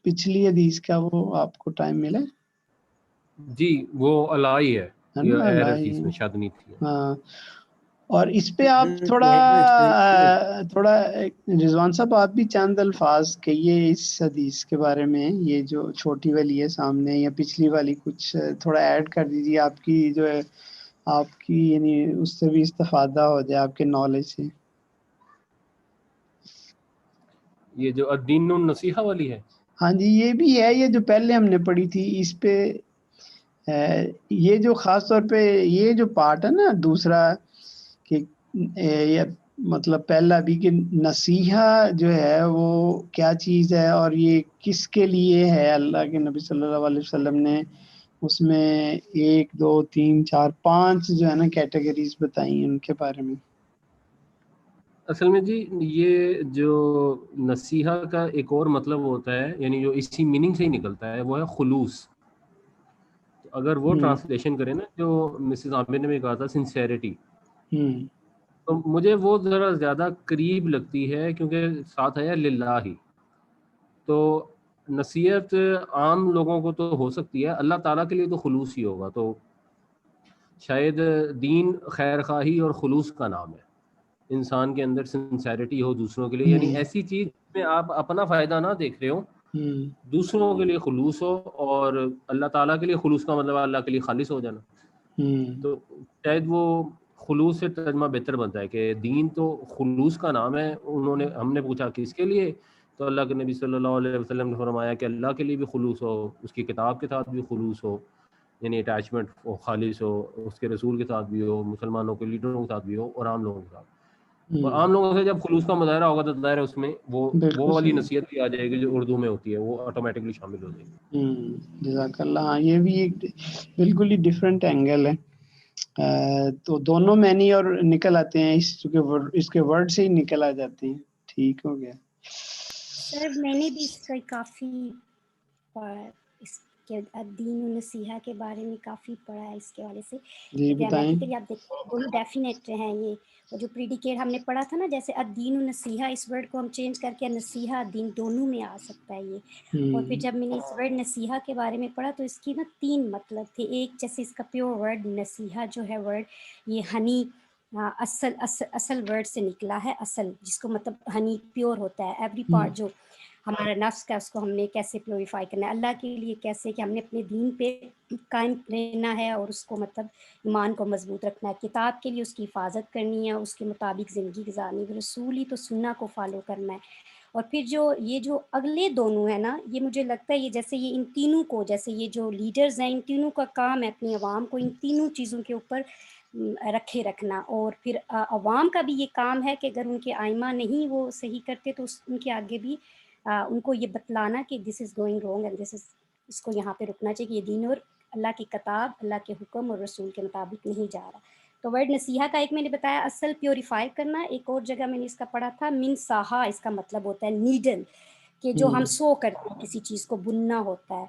پچھلی حدیث کا، وہ آپ کو ٹائم ملا؟ جی وہ الائی ہے، یہ ایر حدیث میں شاید نہیں تھی. ہاں، اور اس پہ آپ تھوڑا رضوان صاحب آپ بھی چند الفاظ کہیے اس حدیث کے بارے میں. یہ جو چھوٹی والی ہے سامنے یا پچھلی والی، کچھ تھوڑا ایڈ کر دیجیے، آپ کی جو ہے آپ کی یعنی اس سے بھی استفادہ ہو جائے آپ کے نالج سے. یہ جو الدین النصیحہ والی ہے، ہاں جی یہ بھی ہے، یہ جو پہلے ہم نے پڑھی تھی اس پہ یہ جو خاص طور پہ یہ جو پارٹ ہے نا دوسرا، کہ یہ مطلب پہلا بھی کہ نصیحہ جو ہے وہ کیا چیز ہے اور یہ کس کے لیے ہے. اللہ کے نبی صلی اللہ علیہ وسلم نے اس میں 1 2 3 4 5 جو ہے نا کیٹیگریز بتائی ہیں ان کے بارے میں. اصل میں جی یہ جو نصیحہ کا ایک اور مطلب ہوتا ہے، یعنی جو اسی میننگ سے ہی نکلتا ہے، وہ ہے خلوص. اگر وہ ٹرانسلیشن کریں نا جو مسز عامر نے بھی کہا تھا، سنسیریٹی، تو مجھے وہ ذرا زیادہ قریب لگتی ہے کیونکہ ساتھ ہے للہ ہی. تو نصیحت عام لوگوں کو تو ہو سکتی ہے, اللہ تعالیٰ کے لیے تو خلوص ہی ہوگا. تو شاید دین خیر خواہی اور خلوص کا نام ہے, انسان کے اندر سنسیریٹی ہو دوسروں کے لیے, یعنی ایسی چیز میں آپ اپنا فائدہ نہ دیکھ رہے ہو, دوسروں کے لیے خلوص ہو, اور اللہ تعالیٰ کے لیے خلوص کا مطلب اللہ کے لیے خالص ہو جانا. تو شاید وہ خلوص سے ترجمہ بہتر بنتا ہے کہ دین تو خلوص کا نام ہے. ہم نے پوچھا کس کے لیے, تو اللہ کے نبی صلی اللہ علیہ وسلم نے فرمایا کہ اللہ کے لیے بھی خلوص ہو, اس کی کتاب کے ساتھ بھی خلوص ہو, یعنی اٹیچمنٹ خالص ہو, اس کے رسول کے ساتھ بھی ہو, مسلمانوں کے لیڈروں کے ساتھ بھی ہو, اور عام لوگوں کے ساتھ. اور عام لوگوں سے جب خلوص کا مظاہرہ ہوگا تو ظاہر ہے اس میں وہ والی نصیحت بھی آ جائے گی جو اردو میں ہوتی ہے, وہ آٹومیٹکلی شامل ہو جائے گی. جزاک اللہ. ہاں یہ بھی ایک بالکل ہی ڈفرینٹ اینگل ہے. تو دونوں معنی اور نکل آتے ہیں, اس کے ورڈ سے ہی نکل آ جاتے ہیں. ٹھیک ہو گیا سر. میں نے بھی اس کا کافی اس کے دین و نصیحہ کے بارے میں کافی پڑھا ہے اس کے حوالے سے. جی بتائیں. گرامیٹیکلی آپ دیکھیں دونوں ڈیفینیٹ ہیں. یہ جو پریڈیکیٹ ہم نے پڑھا تھا نا, جیسے الدین و نصیحہ, اس ورڈ کو ہم چینج کر کے نصیحہ دین دونوں میں آ سکتا ہے یہ. اور پھر جب میں نے اس ورڈ نصیحہ کے بارے میں پڑھا تو اس کی نا 3 مطلب تھے. ایک جیسے اس کا پیور ورڈ نصیحہ جو ہے ورڈ, یہ ہنی اصل ورڈ سے نکلا ہے, اصل جس کو مطلب ہنی پیور ہوتا ہے. ایوری پارٹ جو ہمارا نفس کا, اس کو ہم نے کیسے پیوریفائی کرنا ہے اللہ کے لیے, کیسے کہ ہم نے اپنے دین پہ قائم رہنا ہے اور اس کو مطلب ایمان کو مضبوط رکھنا ہے. کتاب کے لیے اس کی حفاظت کرنی ہے, اس کے مطابق زندگی گزارنی ہے. رسول ہی تو سننا کو فالو کرنا ہے. اور پھر یہ جو اگلے دونوں ہیں نا, یہ مجھے لگتا ہے یہ جیسے یہ ان تینوں کو, جیسے یہ جو لیڈرز ہیں ان تینوں کا کام ہے اپنی عوام کو ان تینوں چیزوں کے اوپر رکھے رکھنا. اور پھر عوام کا بھی یہ کام ہے کہ اگر ان کے آئمہ نہیں وہ صحیح کرتے تو ان کے آگے بھی ان کو یہ بتلانا کہ this is going wrong and this is, اس کو یہاں پہ رکنا چاہیے کہ یہ دین اور اللہ کی کتاب, اللہ کے حکم اور رسول کے مطابق نہیں جا رہا. تو ورڈ نصیحہ کا ایک میں نے بتایا اصل پیوریفائی کرنا. ایک اور جگہ میں نے اس کا پڑھا تھا من ساہا, اس کا مطلب ہوتا ہے نیڈل, کہ جو ہم سو کرتے ہیں کسی چیز کو بننا ہوتا ہے.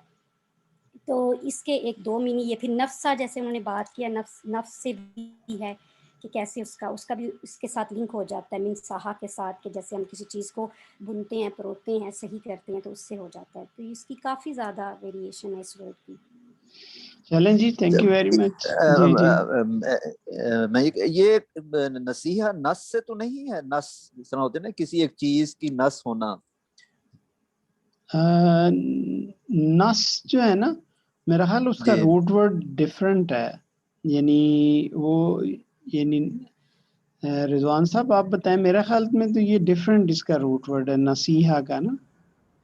تو اس کے ایک 2 مینی. یہ پھر نفسا, جیسے انہوں نے بات کیا نفس سے بھی ہے کہ کیسے اس کا بھی اس کے ساتھ لنک ہو جاتا ہے من ساہا کے ساتھ, کہ جیسے ہم کسی چیز کو بنتے ہیں, پروتے ہیں, صحیح کرتے ہیں تو اس سے ہو جاتا ہے. تو اس کی کافی زیادہ ویریشن ہے اس ورڈ کی. چلیں جی, تھینک یو ویری مچ. میں یہ نصیحہ نس سے تو نہیں ہے؟ نس جس طرح ہوتے ہیں نا کسی ایک چیز کی نس ہونا. نس جو ہے نا, میرا خیال اس کا روٹ ورڈ ڈفرینٹ ہے. یعنی رضوان صاحب آپ بتائیں, میرا خیال میں تو یہ ڈفرینٹ اس کا روٹ ورڈ ہے نصیحہ کا نا.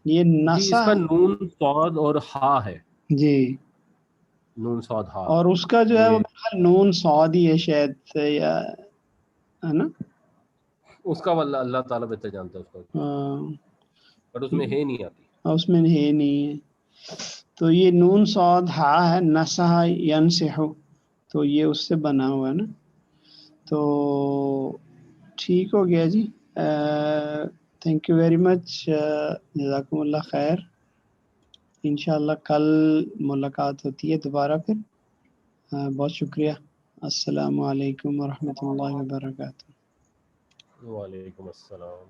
یہ جی اس کا نون صاد اور ہا ہے. جی نون صاد ہا, اور اس کا جو ہے وہ نون صاد ہی ہے شاید, یا ہے نا, اس کا واللہ اللہ تعالیٰ بہتر جانتا ہے اس کا, بٹ اس میں ہے نہیں آتی, اس میں ہے نہیں ہے. تو یہ نون صاد ہا ہے, نصح ینصح, تو یہ اس سے بنا ہوا ہے نا. تو ٹھیک ہو گیا جی. تھینک یو ویری مچ, جزاکم اللہ خیر. انشاءاللہ کل ملاقات ہوتی ہے دوبارہ پھر. بہت شکریہ. السلام علیکم ورحمۃ اللہ وبرکاتہ. وعلیکم السلام.